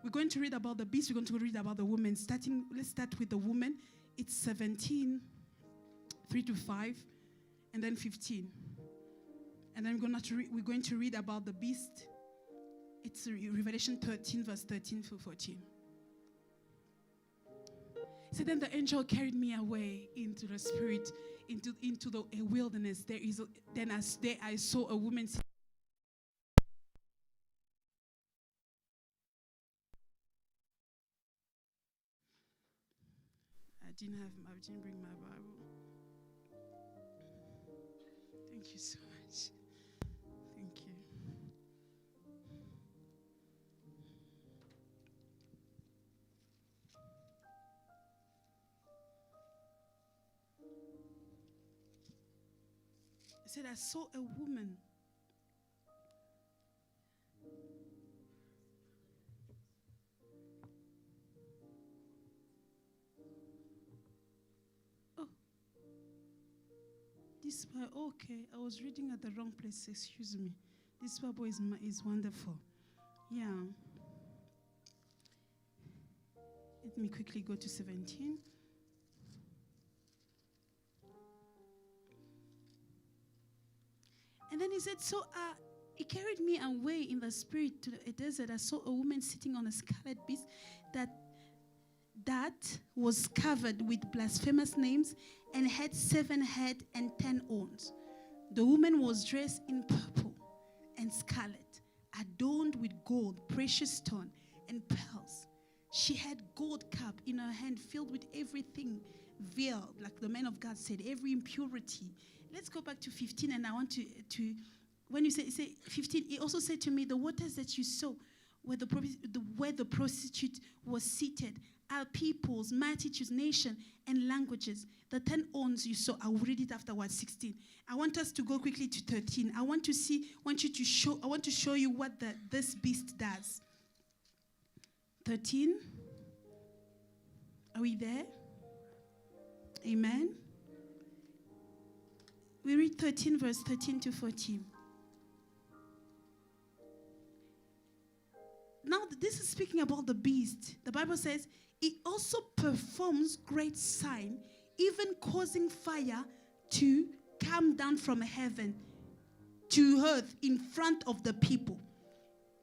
We're going to read about the beast. We're going to read about the woman. Let's start with the woman. It's 17, 3-5, and then 15. And then we're going to read about the beast. It's Revelation 13, verse 13-14. So then the angel carried me away into the spirit, into the wilderness. Then I saw a woman. I didn't bring my Bible. Thank you so much. Thank you. I said, I saw a woman. Oh. This Bible, okay. I was reading at the wrong place. Excuse me. This Bible is wonderful. Yeah. Let me quickly go to 17. And then he said, so he carried me away in the spirit to a desert. I saw a woman sitting on a scarlet beast that was covered with blasphemous names and had 7 heads and 10 horns. The woman was dressed in purple and scarlet, adorned with gold, precious stone, and pearls. She had gold cup in her hand filled with everything veiled, like the man of God said, every impurity. Let's go back to 15, and I want to when you say 15, he also said to me, the waters that you saw where the prostitute was seated are peoples, multitudes, nations, and languages. The 10 horns you saw, I will read it afterwards, 16. I want us to go quickly to 13. I want to show you what this beast does. 13. Are we there? Amen. We read 13, verse 13-14. Now, this is speaking about the beast. The Bible says, it also performs great sign, even causing fire to come down from heaven to earth in front of the people.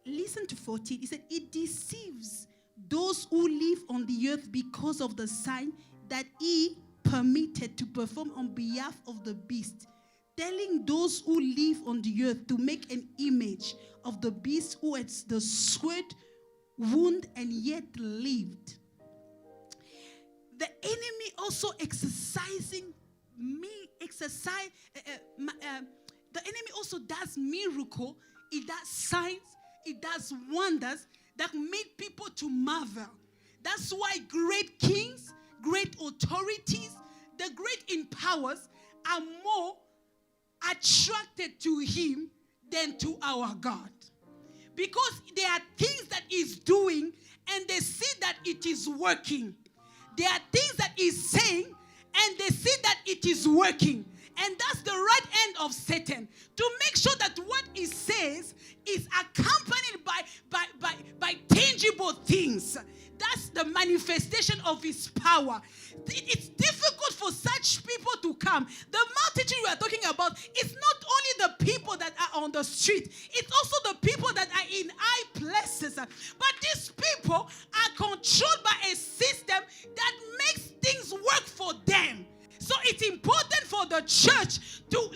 Listen to 14. He said, it deceives those who live on the earth because of the sign that he permitted to perform on behalf of the beast, telling those who live on the earth to make an image of the beast who had the sword wound and yet lived. The enemy also the enemy also does miracle. It does signs. It does wonders that make people to marvel. That's why great kings, great authorities, the great in powers are more attracted to him than to our God. Because there are things that he's doing and they see that it is working. There are things that he's saying and they see that it is working. And that's the right hand of Satan, to make sure that what he says is accompanied by tangible things. That's the manifestation of his power. It's difficult for such people to come. The multitude we are talking about is not only the people that are on the street, it's also the people that are in high places. But these people are controlled by a system that makes things work for them. So it's important for the church to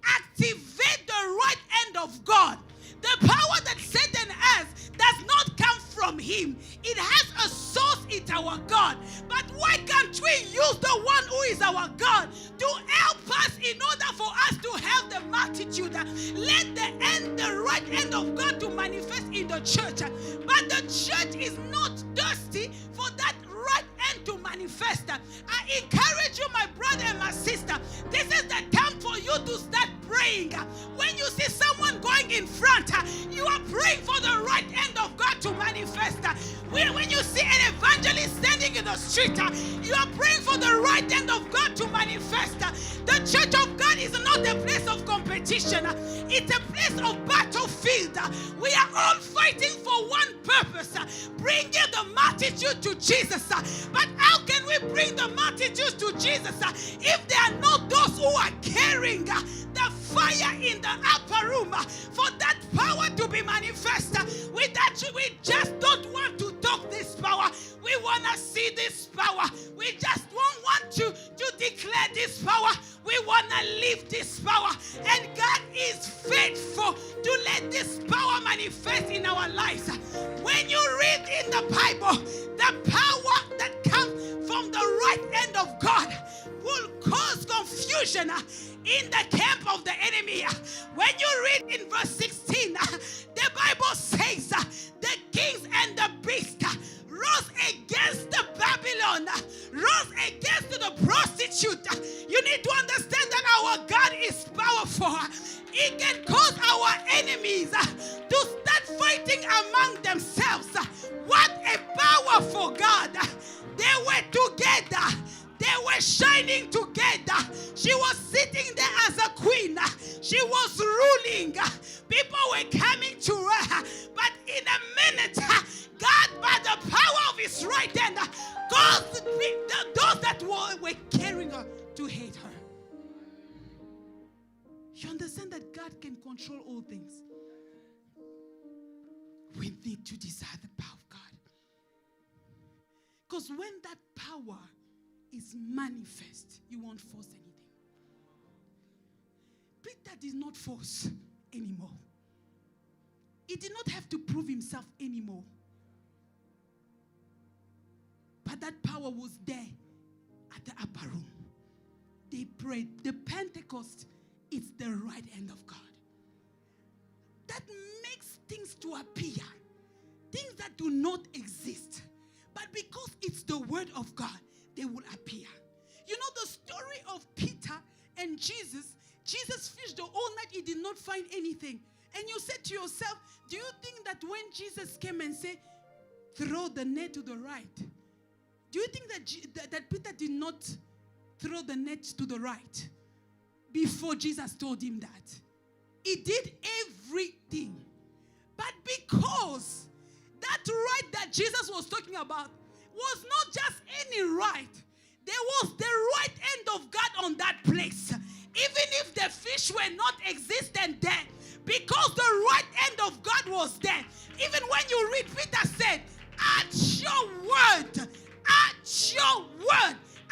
activate the right hand of God. The power that Satan has does not come from him. It has a source in our God. But why can't we use the one who is our God to help us in order for us to have the multitude? Let the right hand of God to manifest in the church. But the church is not thirsty for that right hand to manifest. I encourage you, my brother and my sister, this is the time for you to start praying. When you see in front, you are praying for the right hand of God to manifest. When you see an evangelist standing in the street, you are praying for the right hand of God to manifest. The church of God is not a place of competition. It's a place of battlefield. We are all fighting for one purpose, bringing the multitude to Jesus. But how can we bring the multitude to Jesus if there are not those who are carrying the fire in the upper room for that power to be manifest? We just don't want to talk this power. We want to see this power. We just don't want to declare this power. We want to live this power. And God is faithful to let this power manifest in our lives. When you read in the Bible, the power that comes from the right hand of God will cause confusion in the camp of the enemy. When you read in verse 16, the Bible says the kings and the beasts rose against the Babylon, rose against the prostitute. You need to understand that our God is powerful. He can cause our enemies to start fighting among themselves. What a powerful God. They were together. They were shining together. She was sitting there as a queen. She was ruling. People were coming to her. But in a minute, God, by the power of his right hand, caused those that were carrying her to hate her. You understand that God can control all things. We need to desire the power of God. Because when that power is manifest, you won't force anything. Peter did not force anymore. He did not have to prove himself anymore. But that power was there at the upper room. They prayed. The Pentecost is the right hand of God. That makes things to appear. Things that do not exist. But because it's the word of God, they will appear. You know the story of Peter and Jesus. Jesus fished the whole night. He did not find anything. And you said to yourself, do you think that when Jesus came and said, throw the net to the right, do you think that Peter did not throw the net to the right before Jesus told him that? He did everything. But because that right that Jesus was talking about was not just any right. There was the right hand of God on that place. Even if the fish were not existent there, because the right hand of God was there. Even when you read, Peter said, at your word,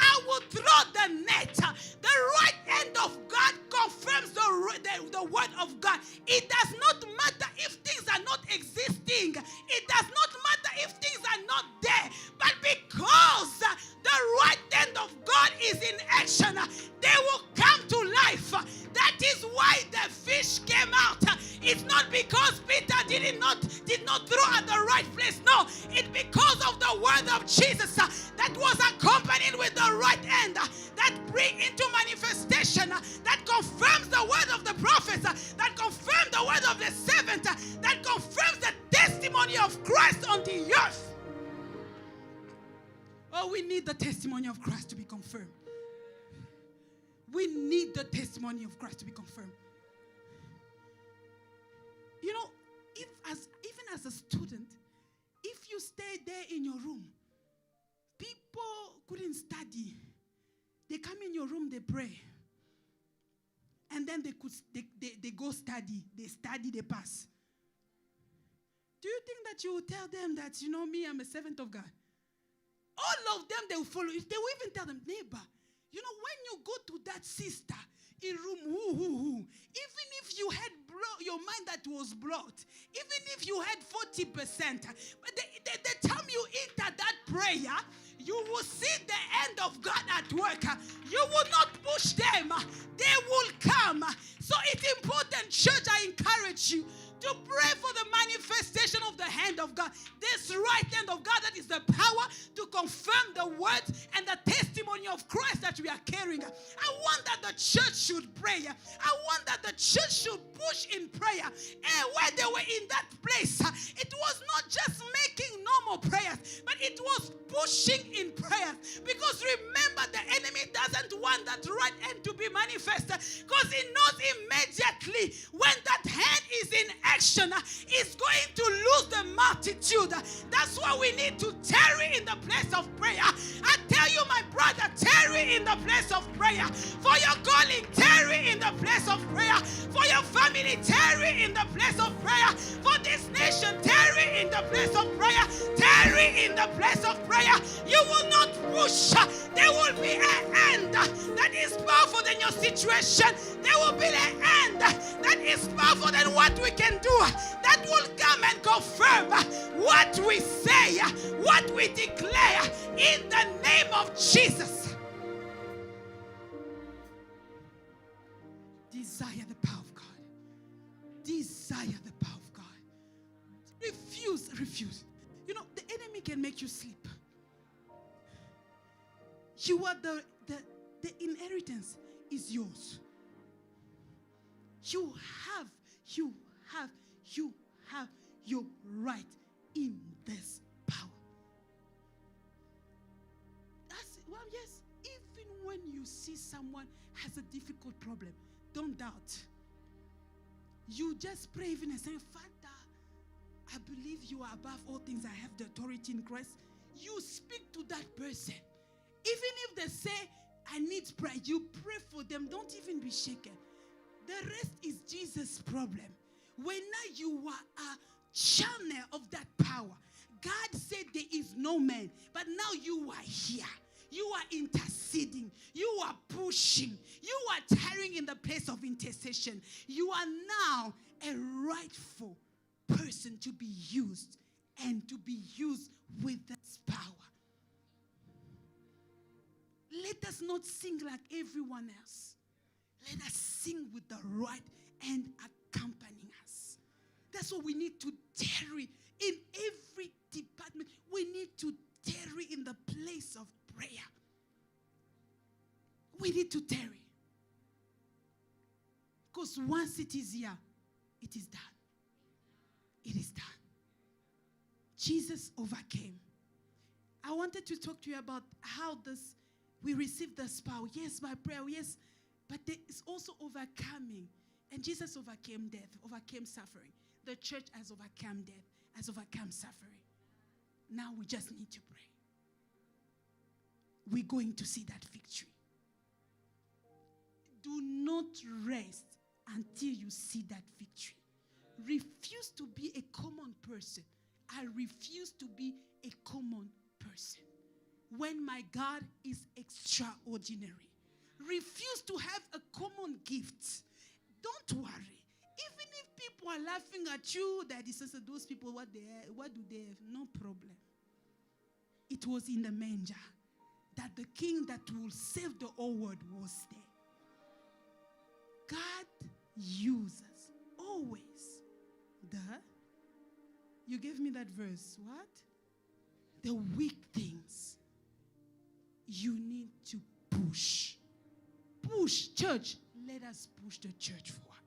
I will throw the net. The right hand of God confirms the word of God. It does not matter if things are not existing. It does not matter if things are not there. But because the right hand of God is in action, they will come to life. That is why the fish came out. It's not because Peter did not throw at the right place. No, it's because of the word of Jesus that was accompanied with the right hand that bring into manifestation, that confirms the word of the prophets, that confirms the word of the servant, that confirms the testimony of Christ on the earth. Oh, we need the testimony of Christ to be confirmed. We need the testimony of Christ to be confirmed. You know, even as a student, if you stay there in your room, people couldn't study. They come in your room, they pray. And then they go study. They study, they pass. Do you think that you will tell them that, you know me, I'm a servant of God? All of them, they will follow. They will even tell them, neighbor, you know, when you go to that sister in room, even if you had your mind that was blocked, even if you had 40%, but the time you enter that prayer, you will see the hand of God at work. You will not push them. They will come. So it's important, church, I encourage you to pray for the manifestation of the hand of God. This right hand of God that is the power to confirm the words and the testimony of Christ that we are carrying. I want that the church should pray. I want that the church should push in prayer. And when they were in that place, it was not just making normal prayers, but it was pushing in prayers. Because remember, the enemy doesn't want that right hand to be manifested, because he knows immediately when that hand is in action, it's going to lose the multitude. That's why we need to tarry in the place of prayer. I tell you, my brother, tarry in the place of prayer. For your calling, tarry in the place of prayer. For your family, tarry in the place of prayer. For this nation, tarry in the place of prayer. Tarry in the place of prayer. You will not push. There will be an end that is powerful than your situation. There will be an end that is powerful than what we can do. That will come and confirm what we say, what we declare in the name of Jesus. Desire the power of God. Desire the power of God. Refuse. You know, the enemy can make you sleep. You are the inheritance is yours. You have your right in this power. Yes, even when you see someone has a difficult problem, don't doubt. You just pray even and say, Father, I believe you are above all things. I have the authority in Christ. You speak to that person. Even if they say, I need prayer, you pray for them. Don't even be shaken. The rest is Jesus' problem. When now you are a channel of that power, God said there is no man, but now you are here. You are interceding. You are pushing. You are tarrying in the place of intercession. You are now a rightful person to be used and to be used with this power. Let us not sing like everyone else. Let us sing with the right and accompanying us. That's what we need to tarry in every department. We need to tarry in the place of prayer. We need to tarry. Because once it is here, it is done. It is done. Jesus overcame. I wanted to talk to you about how we receive this power. Yes, by prayer, yes. But there is also overcoming. And Jesus overcame death, overcame suffering. The church has overcome death, has overcome suffering. Now we just need to pray. We're going to see that victory. Do not rest until you see that victory. Refuse to be a common person. I refuse to be a common person. When my God is extraordinary. Refuse to have a common gift. Don't worry. Even if people are laughing at you, that is also those people, what do they have? No problem. It was in the manger that the king that will save the whole world was there. God uses always you gave me that verse. What? The weak things. You need to push. Push, church. Let us push the church forward.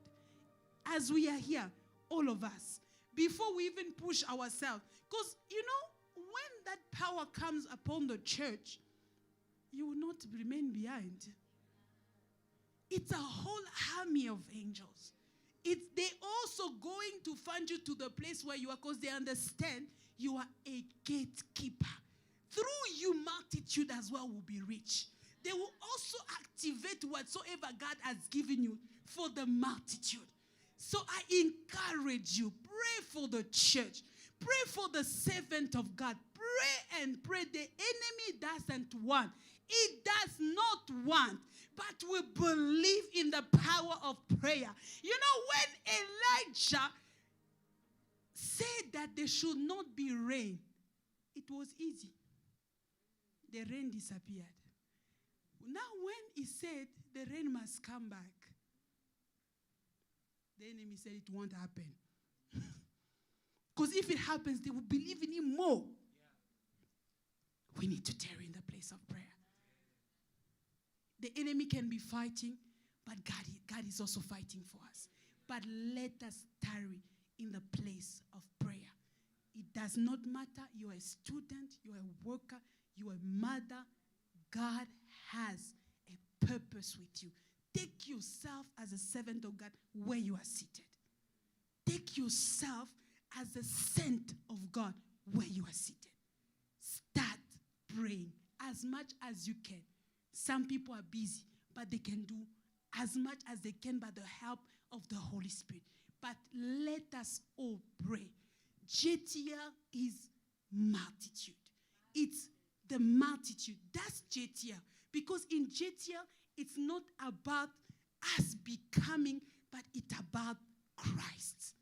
As we are here, all of us, before we even push ourselves. Because, when that power comes upon the church, you will not remain behind. It's a whole army of angels. They also going to find you to the place where you are, because they understand you are a gatekeeper. Through you, multitude as well will be reached. They will also activate whatsoever God has given you for the multitude. So I encourage you, pray for the church. Pray for the servant of God. Pray and pray. The enemy doesn't want. It does not want. But we believe in the power of prayer. When Elijah said that there should not be rain, it was easy. The rain disappeared. Now when he said the rain must come back, the enemy said it won't happen. Because if it happens, they will believe in him more. We need to tarry in the place of prayer. The enemy can be fighting, But God is also fighting for us. But let us tarry in the place of prayer. It does not matter. You're a student, you're a worker, you're a mother. God has a purpose with you. Take yourself as a servant of God where you are seated. Take yourself as a saint of God where you are seated. Start praying as much as you can. Some people are busy, but they can do as much as they can by the help of the Holy Spirit. But let us all pray. JTL is multitude. It's the multitude. That's JTL. Because in JTL, it's not about us becoming, but it's about Christ.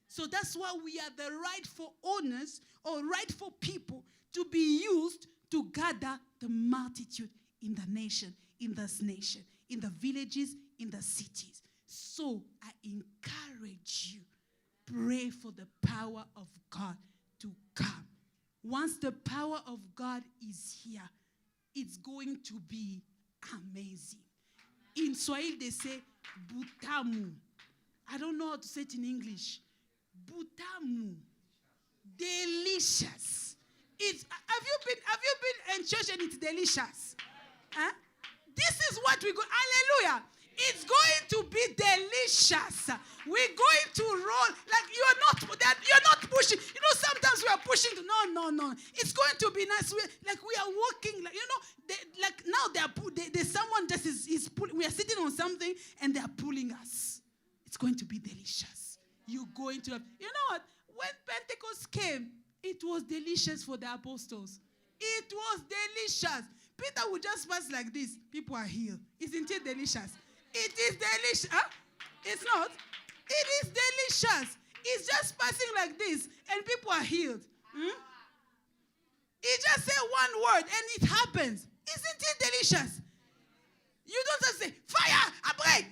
So that's why we are the rightful owners or rightful people to be used to gather the multitude in the nation, in this nation, in the villages, in the cities. So I encourage you, pray for the power of God to come. Once the power of God is here, it's going to be amazing. In Swahili, they say, butamu. I don't know how to say it in English. Butamu. Delicious. Have you been in church and it's delicious? Huh? This is what we go. Hallelujah. It's going to be delicious. We're going to roll like you're not pushing. You know, sometimes we are pushing. No. It's going to be nice. We are walking. There's someone that is pulling. We are sitting on something and they are pulling us. It's going to be delicious. You're going to have. You know what? When Pentecost came, it was delicious for the apostles. It was delicious. Peter would just pass like this. People are healed. Isn't it delicious? It is delicious. Huh? It's not. It is delicious. It's just passing like this, and people are healed. He just said one word, and it happens. Isn't it delicious? You don't just say, fire, I break.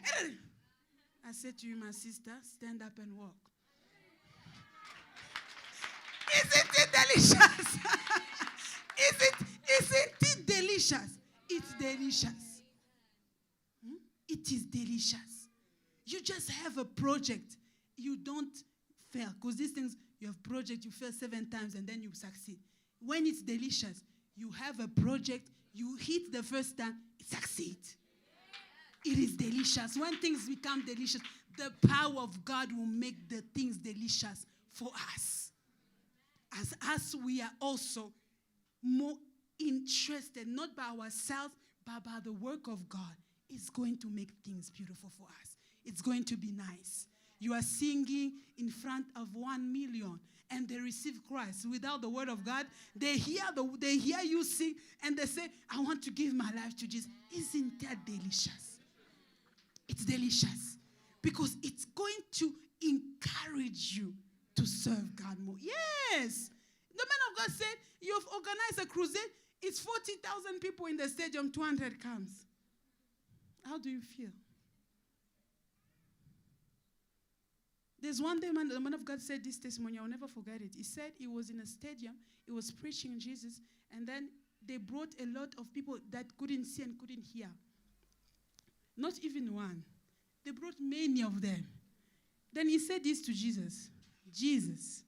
I said to you, my sister, stand up and walk. Isn't it delicious? Isn't it delicious? It's delicious. It is delicious. You just have a project. You don't fail. Because these things, you have project, you fail 7 times and then you succeed. When it's delicious, you have a project, you hit the first time, it succeeds. It is delicious. When things become delicious, the power of God will make the things delicious for us. As us, we are also more interested, not by ourselves, but by the work of God. It's going to make things beautiful for us. It's going to be nice. You are singing in front of 1 million, and they receive Christ. Without the word of God, they hear you sing, and they say, I want to give my life to Jesus. Isn't that delicious? It's delicious. Because it's going to encourage you to serve God more. Yes. The man of God said, you've organized a crusade. It's 40,000 people in the stadium, 200 comes. How do you feel? There's one day, the man of God said this testimony. I'll never forget it. He said he was in a stadium. He was preaching Jesus. And then they brought a lot of people that couldn't see and couldn't hear. Not even one. They brought many of them. Then he said this to Jesus. Jesus,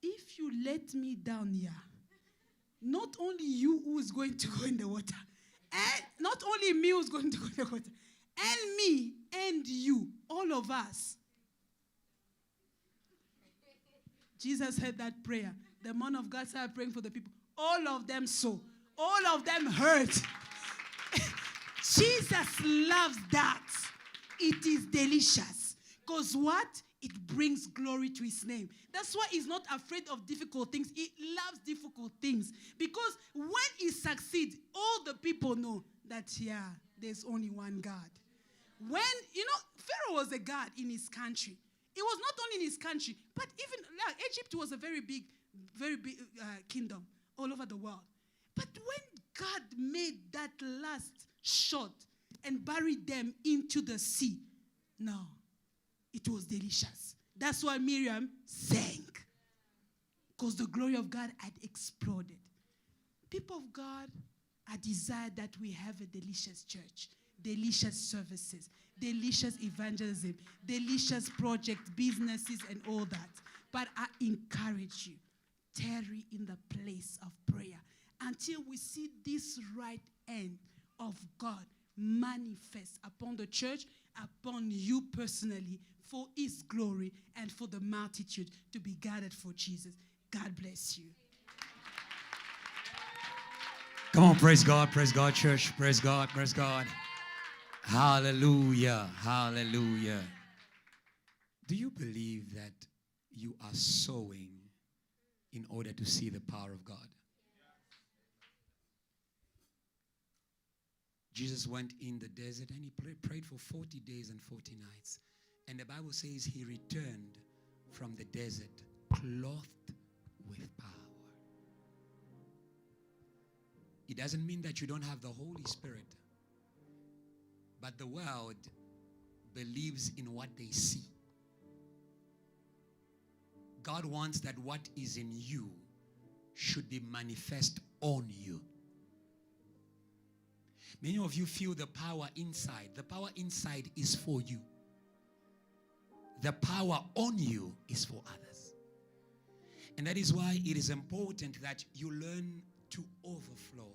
if you let me down here, not only you who is going to go in the water, and not only me who's going to go in the water, and me and you, all of us. Jesus heard that prayer. The man of God started praying for the people. All of them saw. All of them heard. Jesus loves that. It is delicious. Because what? It brings glory to his name. That's why he's not afraid of difficult things. He loves difficult things. Because when he succeeds, all the people know that, there's only one God. When, Pharaoh was a god in his country. It was not only in his country, but even Egypt was a very big kingdom all over the world. But when God made that last shot and buried them into the sea, no, it was delicious. That's why Miriam sang. Because the glory of God had exploded. People of God, I desire that we have a delicious church. delicious services, delicious evangelism, delicious projects, businesses, and all that. But I encourage you, tarry in the place of prayer until we see this right hand of God manifest upon the church, upon you personally, for His glory and for the multitude to be gathered for Jesus. God bless you. Come on, praise God, church. Praise God, praise God. Hallelujah, hallelujah. Do you believe that you are sowing in order to see the power of God? Jesus went in the desert and he prayed for 40 days and 40 nights. And the Bible says he returned from the desert clothed with power. It doesn't mean that you don't have the Holy Spirit. But the world believes in what they see. God wants that what is in you should be manifest on you. Many of you feel the power inside. The power inside is for you. The power on you is for others. And that is why it is important that you learn to overflow.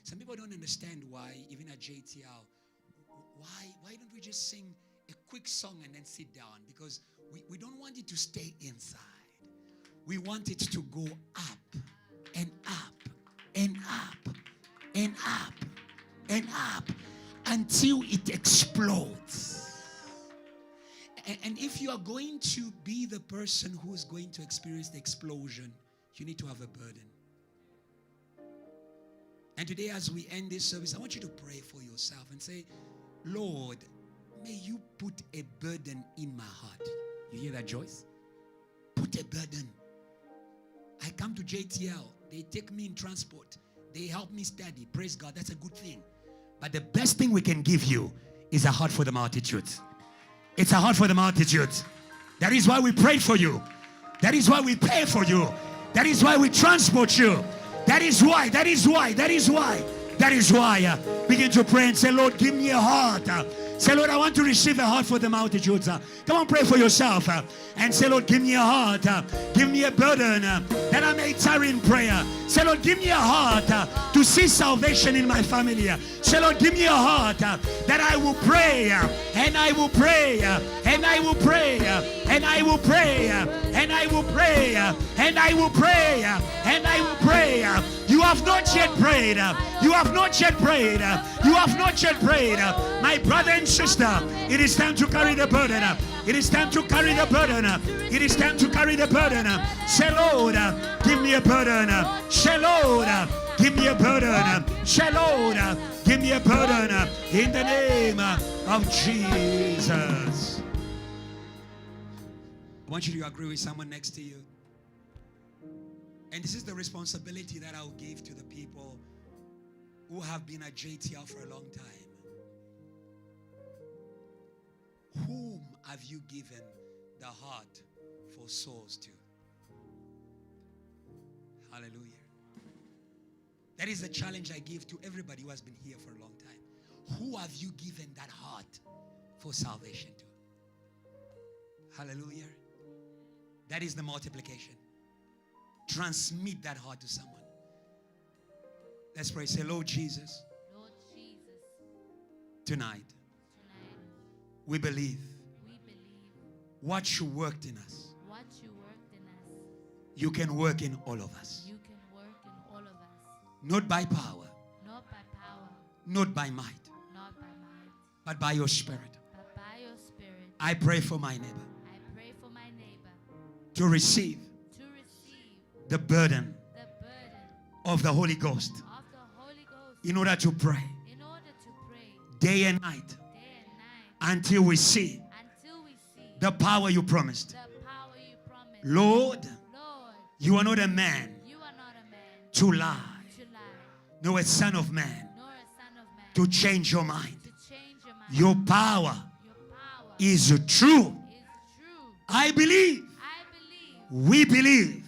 Some people don't understand why, even at JTL, why don't we just sing a quick song and then sit down? Because we don't want it to stay inside. We want it to go up and up and up and up and up until it explodes. And if you are going to be the person who is going to experience the explosion, you need to have a burden. And today, as we end this service, I want you to pray for yourself and say, Lord, may you put a burden in my heart. You hear that, Joyce? Put a burden. I come to JTL. They take me in transport. They help me study. Praise God. That's a good thing. But the best thing we can give you is a heart for the multitudes. It's a heart for the multitudes. That is why we prayed for you. That is why we pay for you. That is why we transport you. That is why. Begin to pray and say, Lord, give me a heart. Say, Lord, I want to receive a heart for the multitudes. Come on, pray for yourself. And say, Lord, give me a heart. Give me a burden that I may tarry in prayer. Say, Lord, give me a heart to see salvation in my family. Say, Lord, give me a heart that I will pray. And I will pray. And I will pray. And I will pray. And I will pray. And I will pray. And I will pray. You have not yet prayed. You have not yet prayed. You have not yet prayed. My brother and sister, it is time to carry the burden. It is time to carry the burden. It is time to carry the burden. Say, Lord, give me a burden. Say, Lord, give me a burden. Say, Lord, give me a burden. In the name of Jesus. I want you to agree with someone next to you. And this is the responsibility that I'll give to the people who have been at JTL for a long time. Whom have you given the heart for souls to? Hallelujah. That is the challenge I give to everybody who has been here for a long time. Who have you given that heart for salvation to? Hallelujah. That is the multiplication. Transmit that heart to someone. Let's pray. Say, Lord Jesus. Lord Jesus. Tonight. We believe what you worked in us. You can work in all of us. Not by power. Not by might. But by your Spirit. I pray for my neighbor. To receive the burden of the Holy Ghost. In order to pray. Day and night. Until we see the power you promised. Lord, you are not a man to lie, nor a son of man to change your mind. Your power is true. I believe. We believe.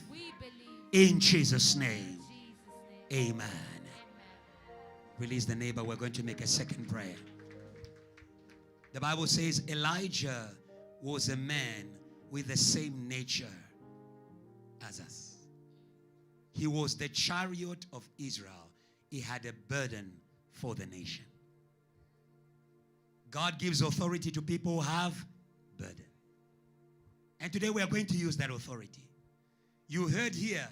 In Jesus' name. Amen. Release the neighbor. We're going to make a second prayer. The Bible says Elijah was a man with the same nature as us. He was the chariot of Israel. He had a burden for the nation. God gives authority to people who have burden. And today we are going to use that authority. You heard here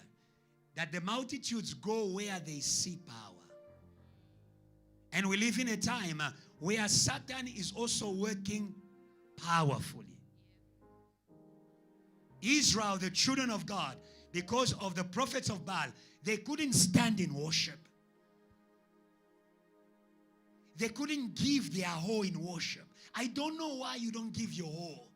that the multitudes go where they see power. And we live in a time where Satan is also working powerfully. Israel, the children of God, because of the prophets of Baal, they couldn't stand in worship. They couldn't give their all in worship. I don't know why you don't give your all.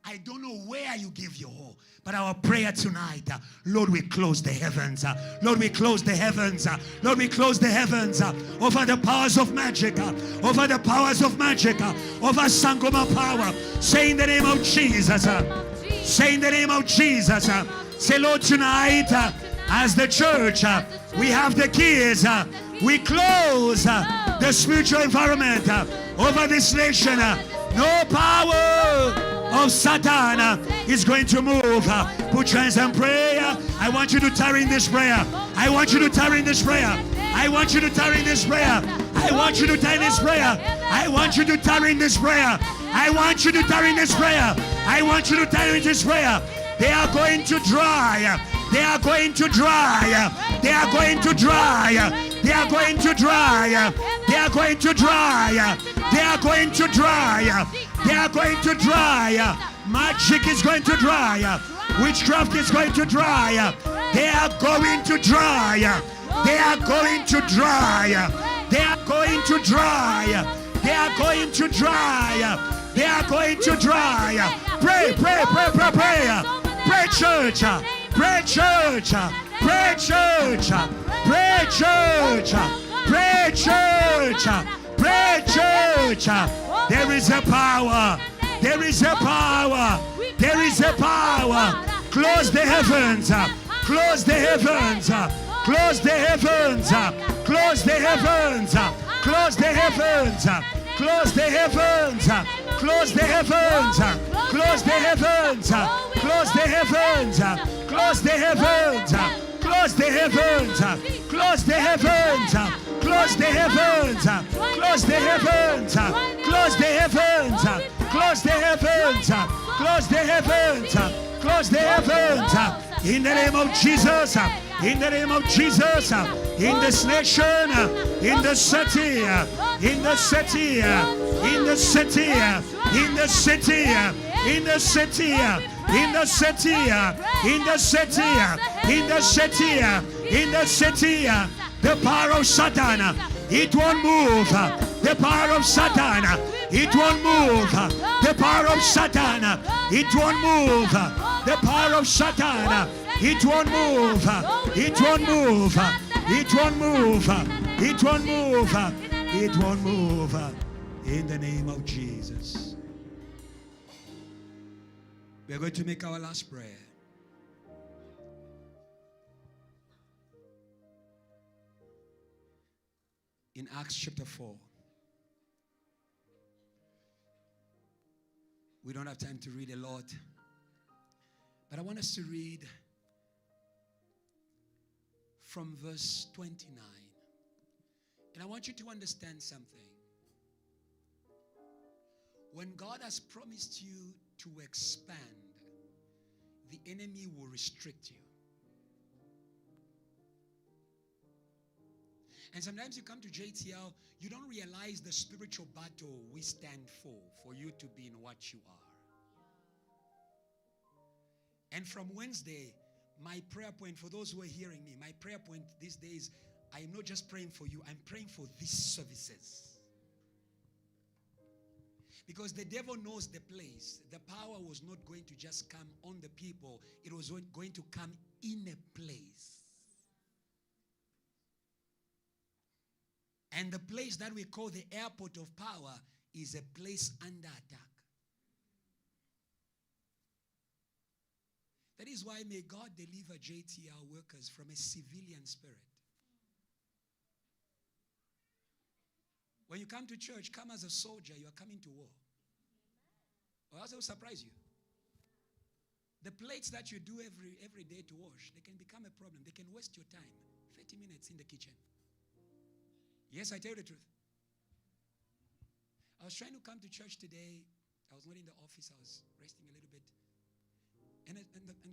I don't know where you give your all. But our prayer tonight, Lord, we close the heavens. Lord, we close the heavens. Lord, we close the heavens over the powers of magic, over the powers of magic, over Sangoma power. Say in the name of Jesus. Say in the name of Jesus. Say, Lord, tonight, as the church, we have the keys. We close the spiritual environment over this nation. No power of Satan is going to move. Put your hands and pray. I want you to tarry in this prayer. I want you to tarry in this prayer. I want you to tarry in this prayer. I want you to tarry in this prayer. I want you to tarry in this prayer. I want you to tarry in this prayer. I want you to tarry in this prayer. They are going to dry. They are going to dry. They are going to dry. They are going to dry. They are going to dry. They are going to dry. They are going to dry. Magic is going to dry. Witchcraft is going to dry. They are going to dry. They are going to dry. They are going to dry. They are going to dry. They are going to dry. Pray, pray, pray, pray, pray. Pray, church. Pray, church. Pray, church. Pray, church. Pray, church. Pray, church. There is a power. There is a power. There is a power. Close the heavens. Close the heavens. Close the heavens. Close the heavens. Close the heavens. Close the heavens. Close the heavens. Close the heavens. Close the heavens. Close the heavens. Close the heavens. Close the heavens. Close the heavens. Close the heavens. Close the heavens. Close the heavens. Close the heavens. Close the heavens. In the name of Jesus. In the name of Jesus. In this nation. In the city. In the city. In the city. In the city. In the city. In the city. In the city. In the city. In the city. The power of Satan, it won't move. The power of Satan, it won't move. The power of Satan, it won't move. The power of Satan, it won't move. It won't move. It won't move. It won't move. It won't move. In the name of Jesus. We are going to make our last prayer. In Acts chapter 4. We don't have time to read a lot. But I want us to read from verse 29. And I want you to understand something. When God has promised you to expand, the enemy will restrict you. And sometimes you come to JTL, you don't realize the spiritual battle we stand for you to be in what you are. And from Wednesday, my prayer point, for those who are hearing me, my prayer point these days, I am not just praying for you, I'm praying for these services. Because the devil knows the place. The power was not going to just come on the people, it was going to come in a place. And the place that we call the airport of power is a place under attack. That is why may God deliver JTR workers from a civilian spirit. When you come to church, come as a soldier. You are coming to war. Or else it will surprise you. The plates that you do every day to wash, they can become a problem. They can waste your time. 30 minutes in the kitchen. Yes, I tell you the truth. I was trying to come to church today. I was not in the office. I was resting a little bit. And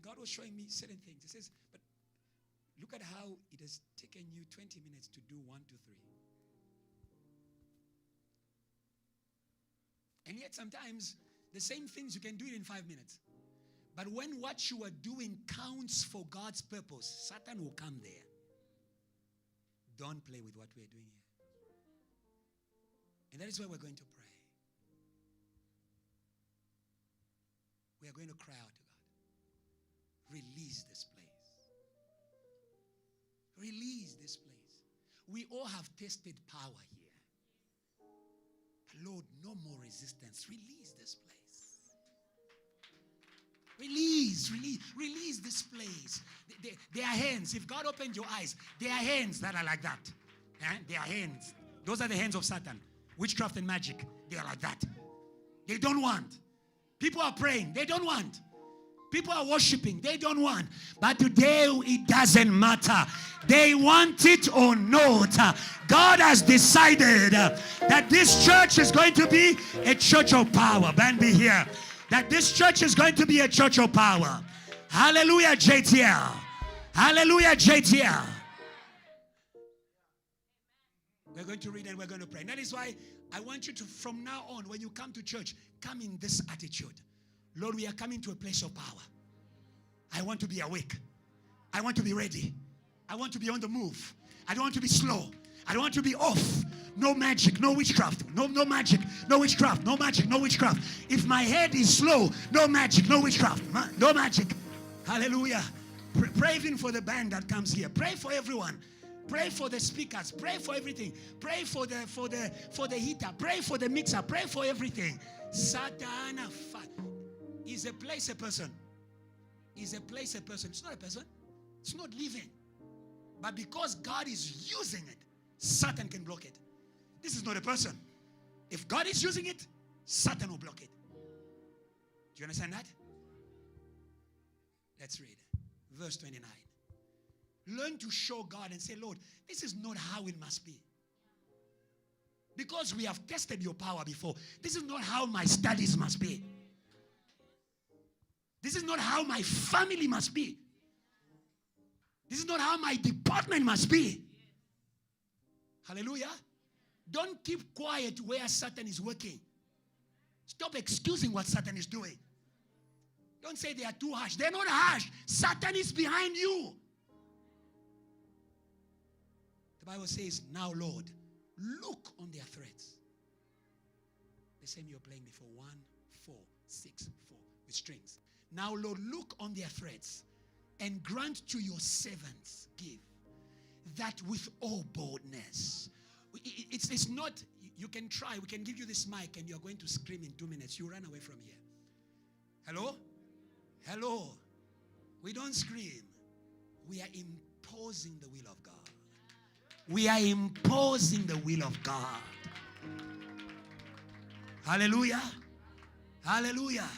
God was showing me certain things. He says, but look at how it has taken you 20 minutes to do 1, 2, 3. And yet sometimes the same things, you can do it in 5 minutes. But when what you are doing counts for God's purpose, Satan will come there. Don't play with what we are doing here. And that is why we're going to pray. We are going to cry out to God. Release this place. Release this place. We all have tasted power here. But Lord, no more resistance. Release this place. Release this place. There are hands. If God opened your eyes, there are hands that are like that. There are hands. Those are the hands of Satan. Witchcraft and magic. They are like that. They don't want. People are praying. They don't want. People are worshiping. They don't want. But today it doesn't matter. They want it or not. God has decided that this church is going to be a church of power. Band be here. That this church is going to be a church of power. Hallelujah, JTL. Hallelujah, JTL. We're going to read and we're going to pray. And that is why I want you to, from now on, when you come to church, come in this attitude. Lord, we are coming to a place of power. I want to be awake. I want to be ready. I want to be on the move. I don't want to be slow. I don't want to be off. No magic, no witchcraft. No magic, no witchcraft. No magic, no witchcraft. If my head is slow, no magic, no witchcraft. No magic. Hallelujah. Pray even for the band that comes here. Pray for everyone. Pray for the speakers. Pray for everything. Pray for the heater. Pray for the mixer. Pray for everything. Satan is a place, a person. Is a place, a person. It's not a person. It's not living. But because God is using it, Satan can block it. This is not a person. If God is using it, Satan will block it. Do you understand that? Let's read. Verse 29. Learn to show God and say, Lord, this is not how it must be. Because we have tested your power before. This is not how my studies must be. This is not how my family must be. This is not how my department must be. Hallelujah. Don't keep quiet where Satan is working. Stop excusing what Satan is doing. Don't say they are too harsh. They're not harsh. Satan is behind you. The Bible says, now Lord, look on their threats. The same you're playing before. 1, 4, 6, 4 with strings. Now Lord, look on their threats and grant to your servants, give, that with all boldness. It's not, you can try, we can give you this mic and you're going to scream in 2 minutes. You run away from here. Hello? Hello? We don't scream. We are imposing the will of God. We are imposing the will of God. Hallelujah. Hallelujah.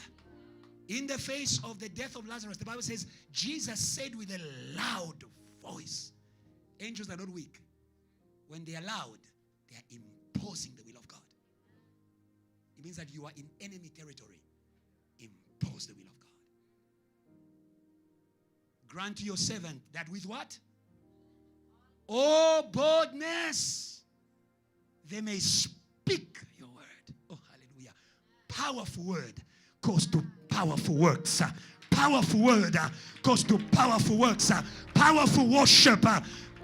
In the face of the death of Lazarus, the Bible says, Jesus said with a loud voice. Angels are not weak. When they are loud, they are imposing the will of God. It means that you are in enemy territory. Impose the will of God. Grant to your servant that with what? Oh, boldness, they may speak your word. Oh, hallelujah. Powerful word goes to powerful works. Powerful word goes to powerful works. Powerful worship.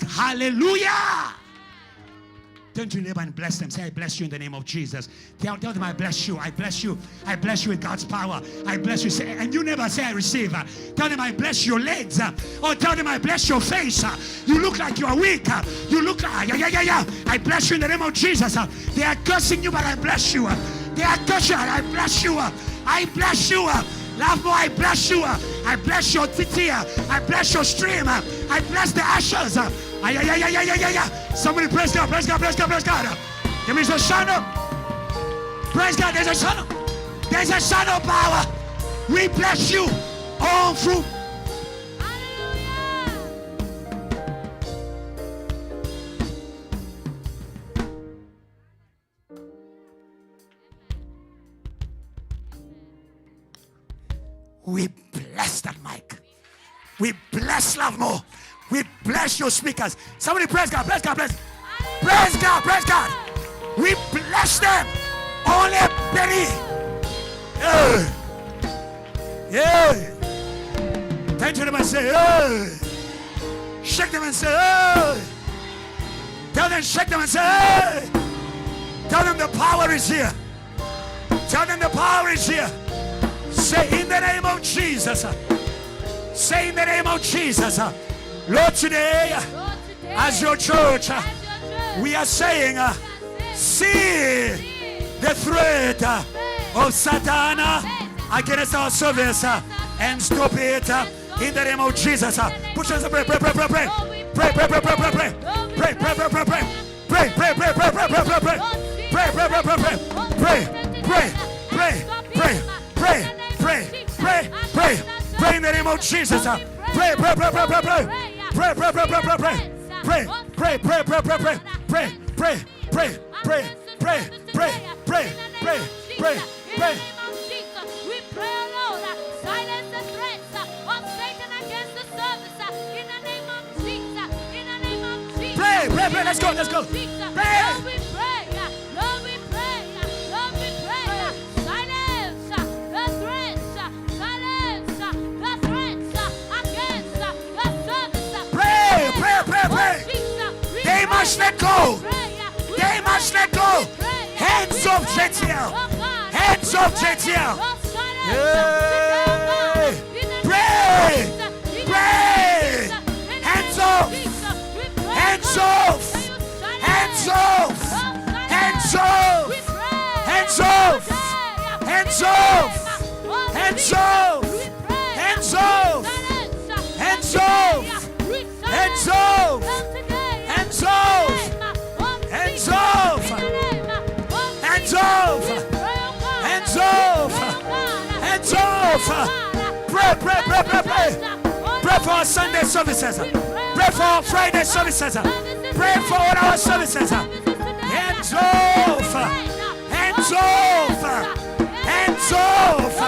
Hallelujah. Turn to your neighbor and bless them. Say, I bless you in the name of Jesus. Tell them, I bless you. I bless you. I bless you with God's power. I bless you. Say, and you never say, I receive. Tell them, I bless your legs. Or tell them, I bless your face. You look like you are weak. You look like, I bless you in the name of Jesus. They are cursing you, but I bless you. They are cursing you, I bless you. I bless you. Love more, I bless you. I bless your titi. I bless your stream. I bless the ashes. Somebody praise God, praise God, praise God, praise God. There is a son of, praise God, there's a son of, there's a son of power. We bless you all through. We bless that mic. We bless love more. We bless your speakers. Somebody praise God, bless God, bless. Praise God, praise God. We bless them. Only Benny. Yeah. Turn to them and say, shake them and say, tell them, shake them and say, tell them the power is here. Tell them the power is here. Say in the name of Jesus. Say in the name of Jesus. Lord, today, as your church, we are saying, see the threat of Satan against our service and stop it in the name of Jesus. Put your hands up, pray, pray, pray, pray, pray. Pray, pray, pray, pray, pray, pray. Pray, pray, pray, pray, pray. Pray, pray, pray, pray, pray, pray, pray, pray. Pray, pray, pray, pray, pray. Pray, pray, pray, pray, pray, pray, pray, pray, pray in the name of Jesus. Pray, pray, pray, pray, pray, pray. Pray, pray, pray, pray, pray, pray. Pray, pray, pray, pray, pray, pray. Pray, pray, pray, pray, pray, pray, pray, pray, pray, pray. We pray, Lord, silence the threats of Satan against the service in the name of Jesus. In the name of Jesus. Pray, pray, pray. Let's go, let's go. Lord, we Pray. pray. Lord, we pray. Lord, we pray. Silence the threats. Silence the threats against the service. Pray, pray, pray, pray. They must let go. They must let go. Hands off JTL. Hands off JTL. Hey. Pray. Pray. Hands off. Hands off. Hands off. Hands off. Hands off. Hands off. Hands off. Hands off. Hands off. Hands off. Hands off. Hands off. Hands off. Hands off. Hands off. Pray, pray, pray, pray, pray. Pray for our Sunday services. Pray for our Friday services. Pray for all our services. Hands off. Hands off. Hands off.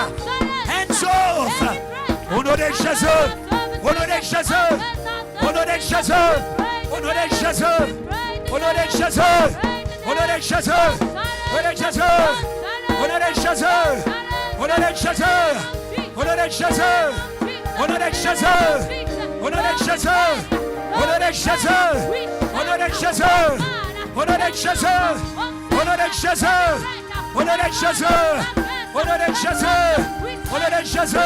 Hands off. Au nom de Jésus. Au nom de Jésus. Au nom de Jésus. Au nom de Jésus. Au nom de Jésus. Au nom de Jésus. Au nom de Jésus. Au nom de Jésus. Au nom de Jésus. Au nom de Jésus. Au nom de Jésus. Au nom de Jésus. Au nom de Jésus. Au nom de Jésus. Au nom de Jésus. Au nom de Jésus. Au nom de Jésus. Au nom de Jésus. Au nom de Jésus.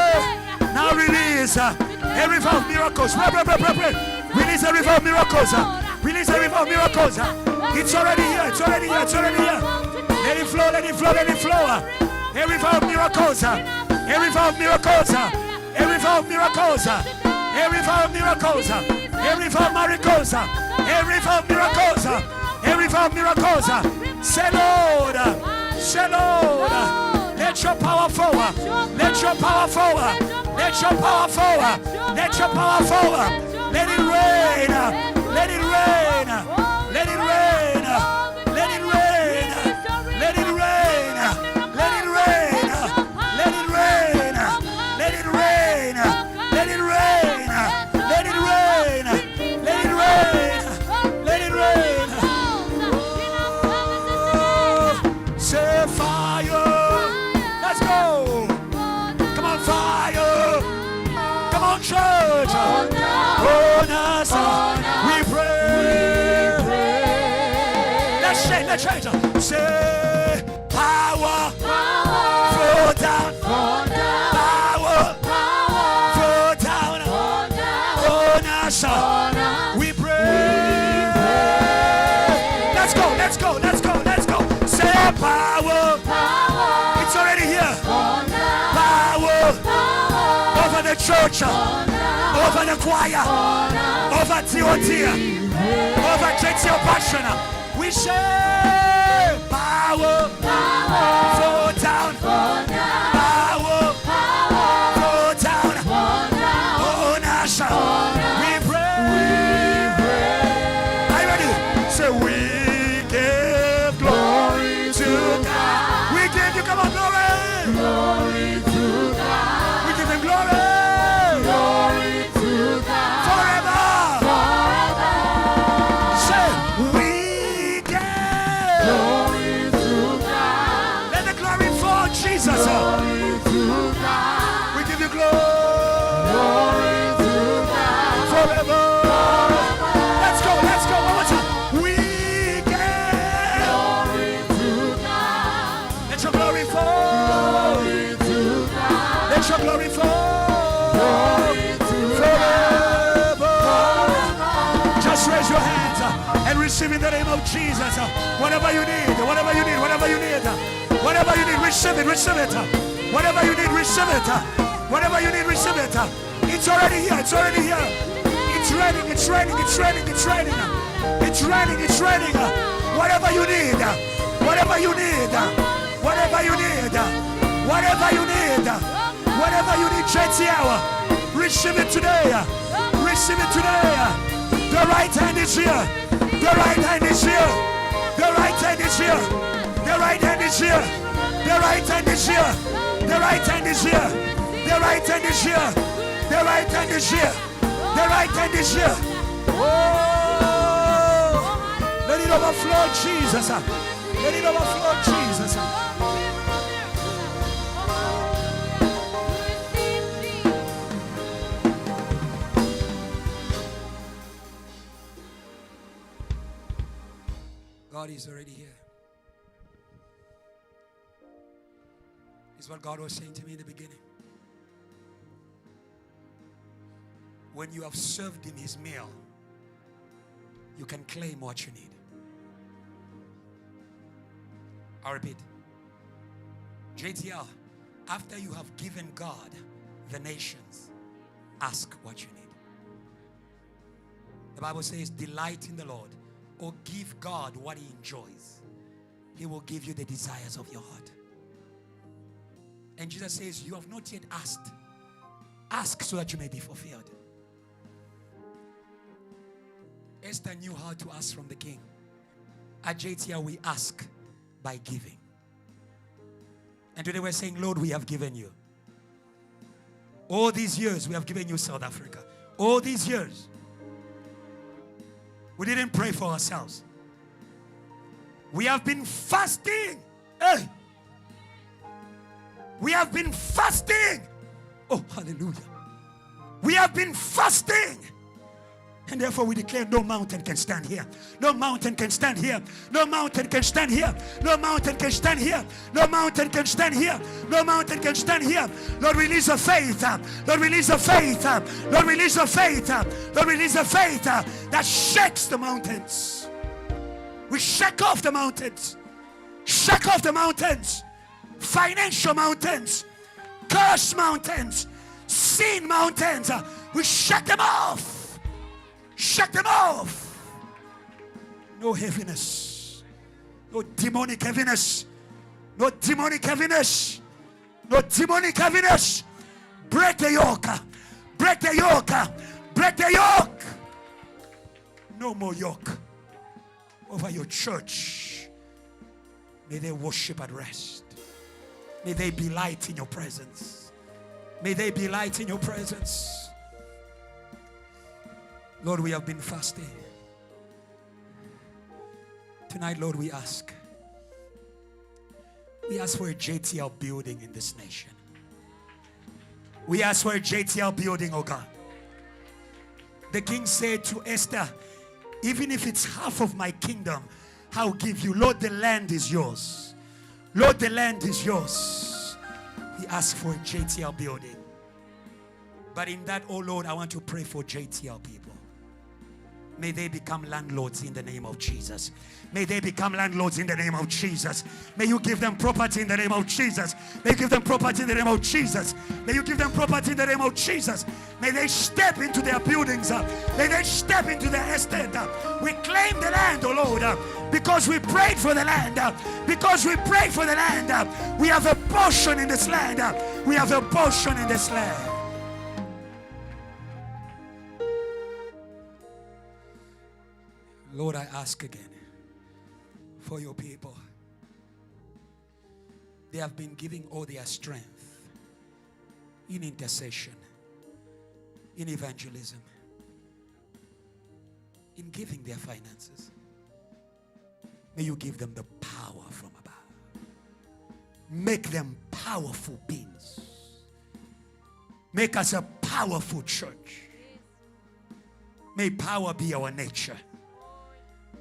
Now release every river of miracles. Pray, pray, pray, pray, pray. Release a river of miracles. Release a river of miracles. It's already here. It's already here. It's already here. Let it flow. Let it flow. Let it flow. A river of miracles. A river of miracles. A river of miracles. A river of miracles. A river of miracles. A river of miracles. A river of miracles. Say, Lord. Say, Lord. Let your power forward. Let your power forward. Let your power forward. Let your power forward. Let it rain. Let it rain. Let it rain. Let it rain. Let it rain. Let it rain. Let it rain. Let it rain. Let it rain. Let it rain. Let it rain. Let it rain. Say fire. Let's go. Come on, fire. Come on, church. On us. We pray. Let's shake. Let's shake. Say power. Flow down. Power. Flow down. On us. We pray. Let's go. Let's go. Let's go. Let's go. Say power. It's already here. Power. Over the church. Over the choir. Over TOT. Over JTO Passion. We say Power. Fall down. Power. Fall down. On us. We pray. Are you ready? Say we give glory to God. We give you, come on, glory. Glory to God. We give him glory. Glory to God. Forever. Forever. Say we give glory to God. Let the glory fall, Jesus. Glory to God. We give you glory. Glory to God. Forever. Let's go, let's go. One more time. We give glory to God. Let your glory fall. Glory to God. Let your glory fall. Glory to forever. Just raise your hands and receive in the name of Jesus. Whatever you need, whatever you need, whatever you need, whatever you need, receive it, receive it. Whatever you need, receive it. Whatever you need, receive it. It's already here, it's already here. It's raining, it's raining, it's raining, it's raining. It's raining, it's raining. Whatever you need, whatever you need, whatever you need, whatever you need, whatever you need, JTL, receive it today. Receive it today. The right hand is here. The right hand is here. The right hand is here. The right hand is here. The right hand is here. The right hand is here. The right hand is here. The right hand is here. The right hand is here. Oh, let it overflow, Jesus. Let it overflow, Jesus. God is already here. It's what God was saying to me in the beginning. When you have served him his meal, you can claim what you need. I'll repeat. JTL, after you have given God the nations, ask what you need. The Bible says, delight in the Lord, or give God what he enjoys. He will give you the desires of your heart. And Jesus says, you have not yet asked. Ask so that you may be fulfilled. Esther knew how to ask from the king. At JTL, we ask by giving. And today we're saying, Lord, we have given you. All these years, we have given you South Africa. All these years. We didn't pray for ourselves. We have been fasting. Hey. We have been fasting. Oh, hallelujah. We have been fasting. And therefore we declare no mountain can stand here. No mountain can stand here. No mountain can stand here. No mountain can stand here. No mountain can stand here. No mountain can stand here. Lord, release a faith. Lord, release a faith. Lord, release a faith. Lord, release a faith that shakes the mountains. We shake off the mountains. Shake off the mountains. Financial mountains. Curse mountains. Sin mountains. We shake them off. Shut them off. No heaviness. No demonic heaviness. No demonic heaviness. No demonic heaviness. Break the yoke. Break the yoke. Break the yoke. No more yoke over your church. May they worship at rest. May they be light in your presence. May they be light in your presence. Lord, we have been fasting. Tonight, Lord, we ask for a JTL building in this nation. We ask for a JTL building, oh God. The king said to Esther, even if it's half of my kingdom, I'll give you. Lord, the land is yours. Lord, the land is yours. He asked for a JTL building. But in that, oh Lord, I want to pray for JTL people. May they become landlords in the name of Jesus. May they become landlords in the name of Jesus. May you give them property in the name of Jesus. May you give them property in the name of Jesus. May you give them property in the name of Jesus. May they step into their buildings. May they step into their estate. We claim the land, oh Lord, because we prayed for the land. Because we prayed for the land. We have a portion in this land. We have a portion in this land. Lord, I ask again for your people. They have been giving all their strength in intercession, in evangelism, in giving their finances. May you give them the power from above. Make them powerful beings. Make us a powerful church. May power be our nature.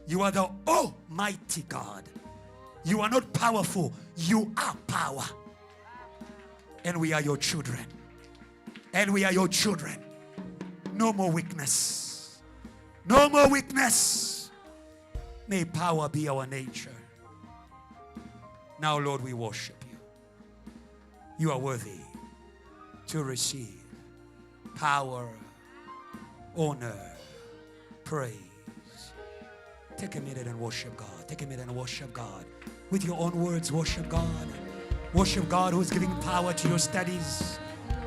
You are the Almighty God. You are not powerful. You are power. And we are your children. And we are your children. No more weakness. No more weakness. May power be our nature. Now, Lord, we worship you. You are worthy to receive power, honor, praise. Take a minute and worship God. Take a minute and worship God. With your own words, worship God. Worship God who is giving power to your studies.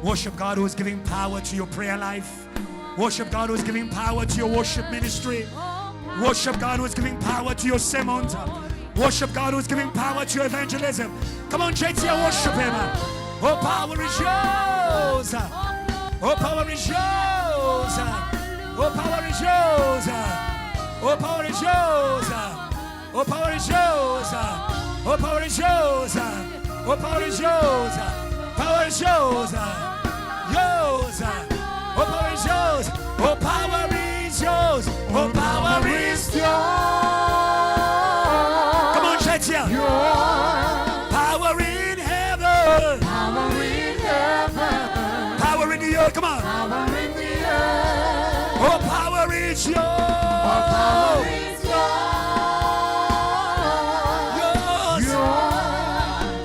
Worship God who is giving power to your prayer life. Worship God who is giving power to your worship ministry. Worship God who is giving power to your sermons. Worship God who is giving power to your evangelism. Come on, JT, worship Him. Oh, power is yours. Oh, power is yours. Oh, power is yours. Oh, power is yours. Oh, power is yours. Oh, power is yours. Oh, power is yours. Power is yours. Yours. Oh, power is yours. Oh, power is yours. Oh, power is yours. Come on, church here. Power in heaven. Power in heaven. Power in the earth. Come on. Power in the earth. Oh, power is yours. Power is yours.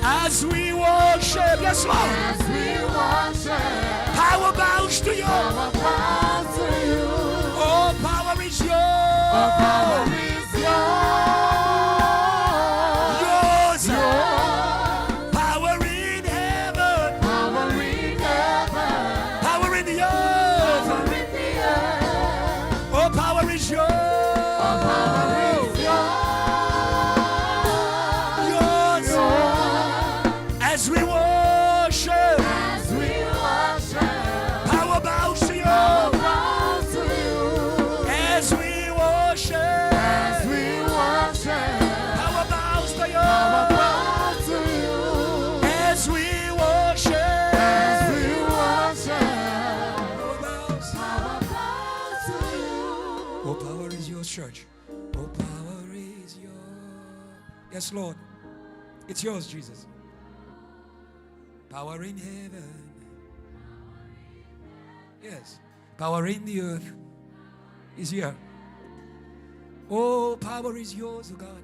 As we worship, yes, Lord. As we worship, Power bows to you. power bows to you. Oh, power is yours. Oh, power is yours. Yours. Power in heaven. Power in heaven. Power in the earth. Power in the earth. Oh, power is yours. Oh, power is yours. As we worship, As we worship, power bows to you. power bows to you. As we worship, As we worship, power bows to you. power bows to you. As we worship, As we worship, power bows. power bows to you. Oh, power is yours, church. Oh, power is yours. Yes, Lord. It's yours, Jesus. Power in heaven. Yes. Power in the earth is here. Oh, power is yours, oh God.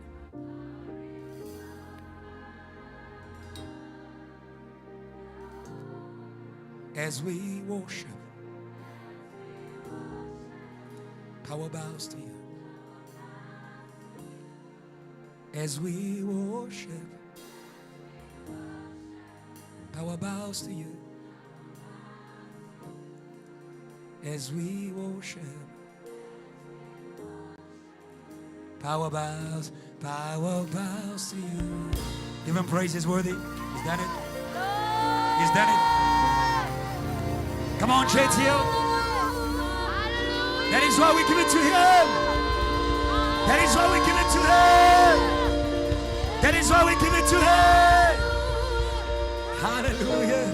As we worship, power bows to you. As we worship, power bows to you. As we worship, power bows to you. Give Him praise, is worthy. Is that it? Is that it? Come on, church here. That is why we give it to Him. That is why we give it to Him. That is why we give it to Him. Hallelujah.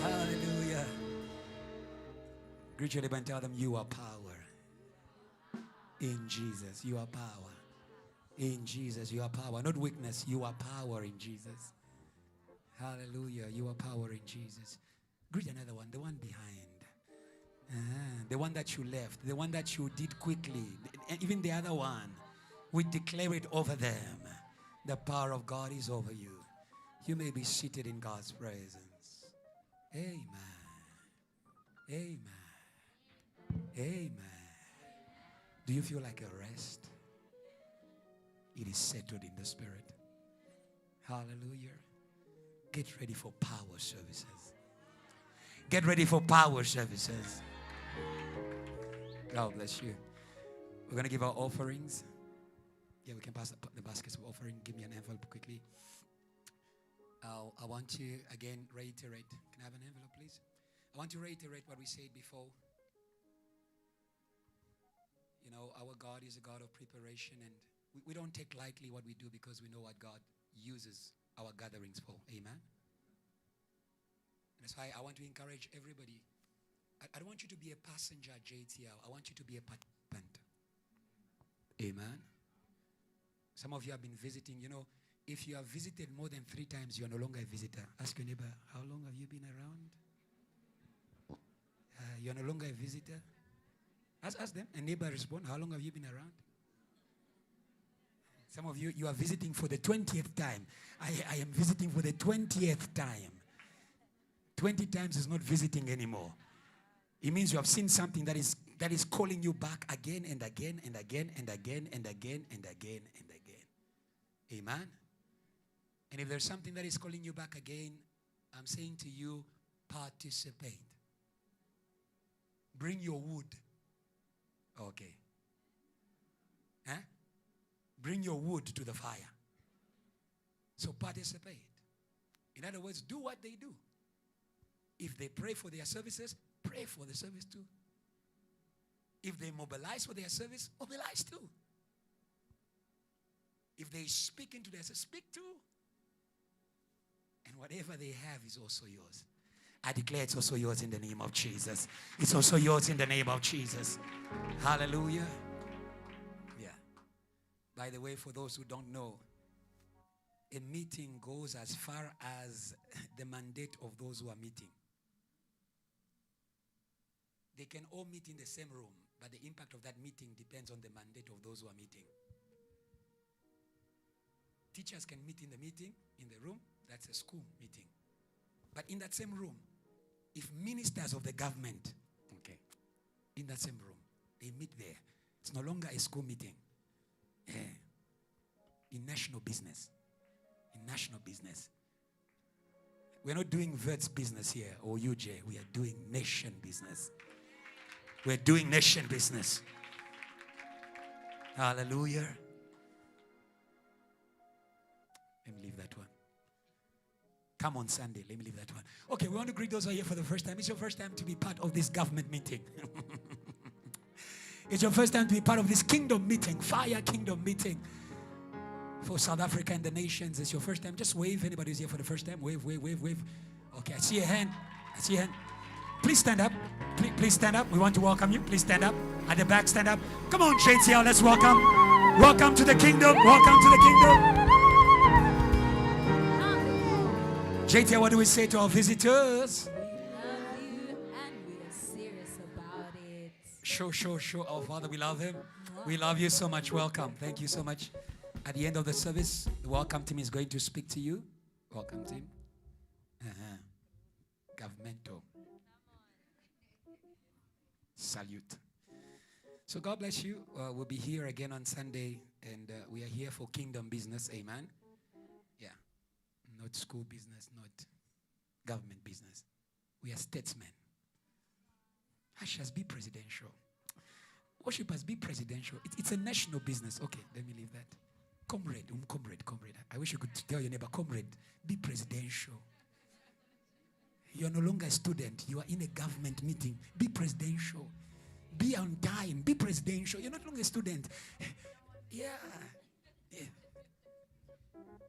Hallelujah. Greet your neighbor and tell them you are power. In Jesus, you are power. In Jesus, you are power. Not weakness, you are power in Jesus. Hallelujah. You are power in Jesus. Greet another one, the one behind. The one that you left, the one that you did quickly, and even the other one, we declare it over them. The power of God is over you. You may be seated in God's presence. Amen. Amen. Amen. Do you feel like a rest? It is settled in the spirit. Hallelujah. Get ready for power services. Get ready for power services. God bless you. We're going to give our offerings. Yeah, we can pass the baskets of offering. Give me an envelope quickly. I want to again reiterate. Can I have an envelope, please? I want to reiterate what we said before. You know, our God is a God of preparation, and we don't take lightly what we do because we know what God uses our gatherings for. Amen? And that's why I want to encourage everybody. I don't want you to be a passenger at JTL. I want you to be a participant. Amen? Some of you have been visiting. You know, if you have visited more than 3 times, you are no longer a visitor. Ask your neighbor, how long have you been around? You are no longer a visitor. Ask them. A neighbor respond, how long have you been around? Some of you, you are visiting for the 20th time. I am visiting for the 20th time. 20 times is not visiting anymore. It means you have seen something that is calling you back again and again and again and again and again and again and again. Amen? And if there's something that is calling you back again, I'm saying to you, participate. Bring your wood. Okay. Huh? Bring your wood to the fire. So participate. In other words, do what they do. If they pray for their services, pray for the service too. If they mobilize for their service, mobilize too. If they speak into their service, speak too. And whatever they have is also yours. I declare it's also yours in the name of Jesus. It's also yours in the name of Jesus. Hallelujah. Yeah. By the way, for those who don't know, a meeting goes as far as the mandate of those who are meeting. They can all meet in the same room, but the impact of that meeting depends on the mandate of those who are meeting. Teachers can meet in the meeting, in the room. That's a school meeting. But in that same room, if ministers of the government, okay, in that same room, they meet there, it's no longer a school meeting. Yeah. In national business. In national business. We're not doing Vert's business here or UJ. We are doing nation business. We're doing nation business. Hallelujah. Let me leave that one. Come on Sunday. Let me leave that one. Okay, we want to greet those who are here for the first time. It's your first time to be part of this government meeting. It's your first time to be part of this kingdom meeting, fire kingdom meeting for South Africa and the nations. It's your first time. Just wave. Anybody who's here for the first time, wave, wave, wave, wave. Okay, I see a hand. I see a hand. Please stand up. Please stand up. We want to welcome you. Please stand up. At the back, stand up. Come on, JTL, let's welcome. Welcome to the kingdom. Welcome to the kingdom. JTL, what do we say to our visitors? We love you and we are serious about it. Sure. Our Father, we love him. We love you so much. Welcome. Thank you so much. At the end of the service, the welcome team is going to speak to you. Welcome team. Governmental. Salute. So God bless you. We'll be here again on Sunday, and we are here for kingdom business. Amen. Yeah. Not school business, not government business. We are statesmen. Ushers, be presidential. Worshippers, be presidential. It's a national business. Okay, let me leave that. Comrade. I wish you could tell your neighbor, comrade, be presidential. You are no longer a student. You are in a government meeting. Be presidential. Be on time. Be presidential. You're not longer a student. Yeah.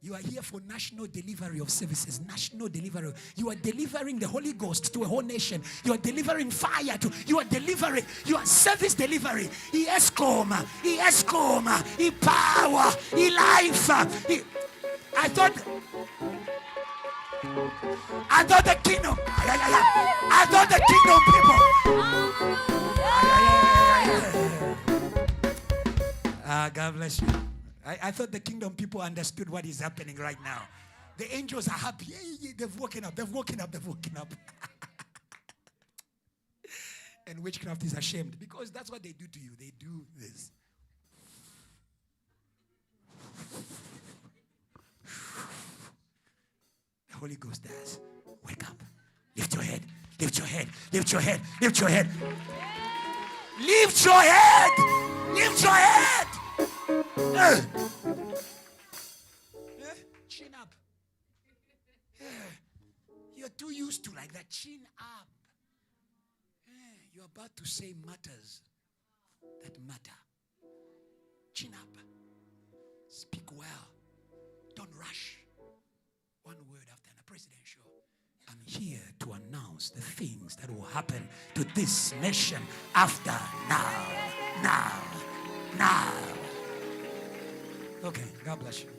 You are here for national delivery of services. National delivery. You are delivering the Holy Ghost to a whole nation. You are delivering fire to. You are delivering. You are service delivery. He escom. He power. He life. I thought. I thought the kingdom. I thought the kingdom people. God bless you. I thought the kingdom people understood what is happening right now. The angels are happy. Hey, they've woken up. They've woken up. They've woken up. And witchcraft is ashamed because that's what they do to you. They do this. The Holy Ghost does. Wake up. Lift your head. Lift your head. Lift your head. Lift your head. Lift your head. Lift your head. Chin up. You're too used to like that. Chin up. You're about to say matters that matter. Chin up. Speak well. Don't rush. One word after another. Presidential. I'm here to announce the things that will happen to this nation after now. Now. Now. Okay, God bless you.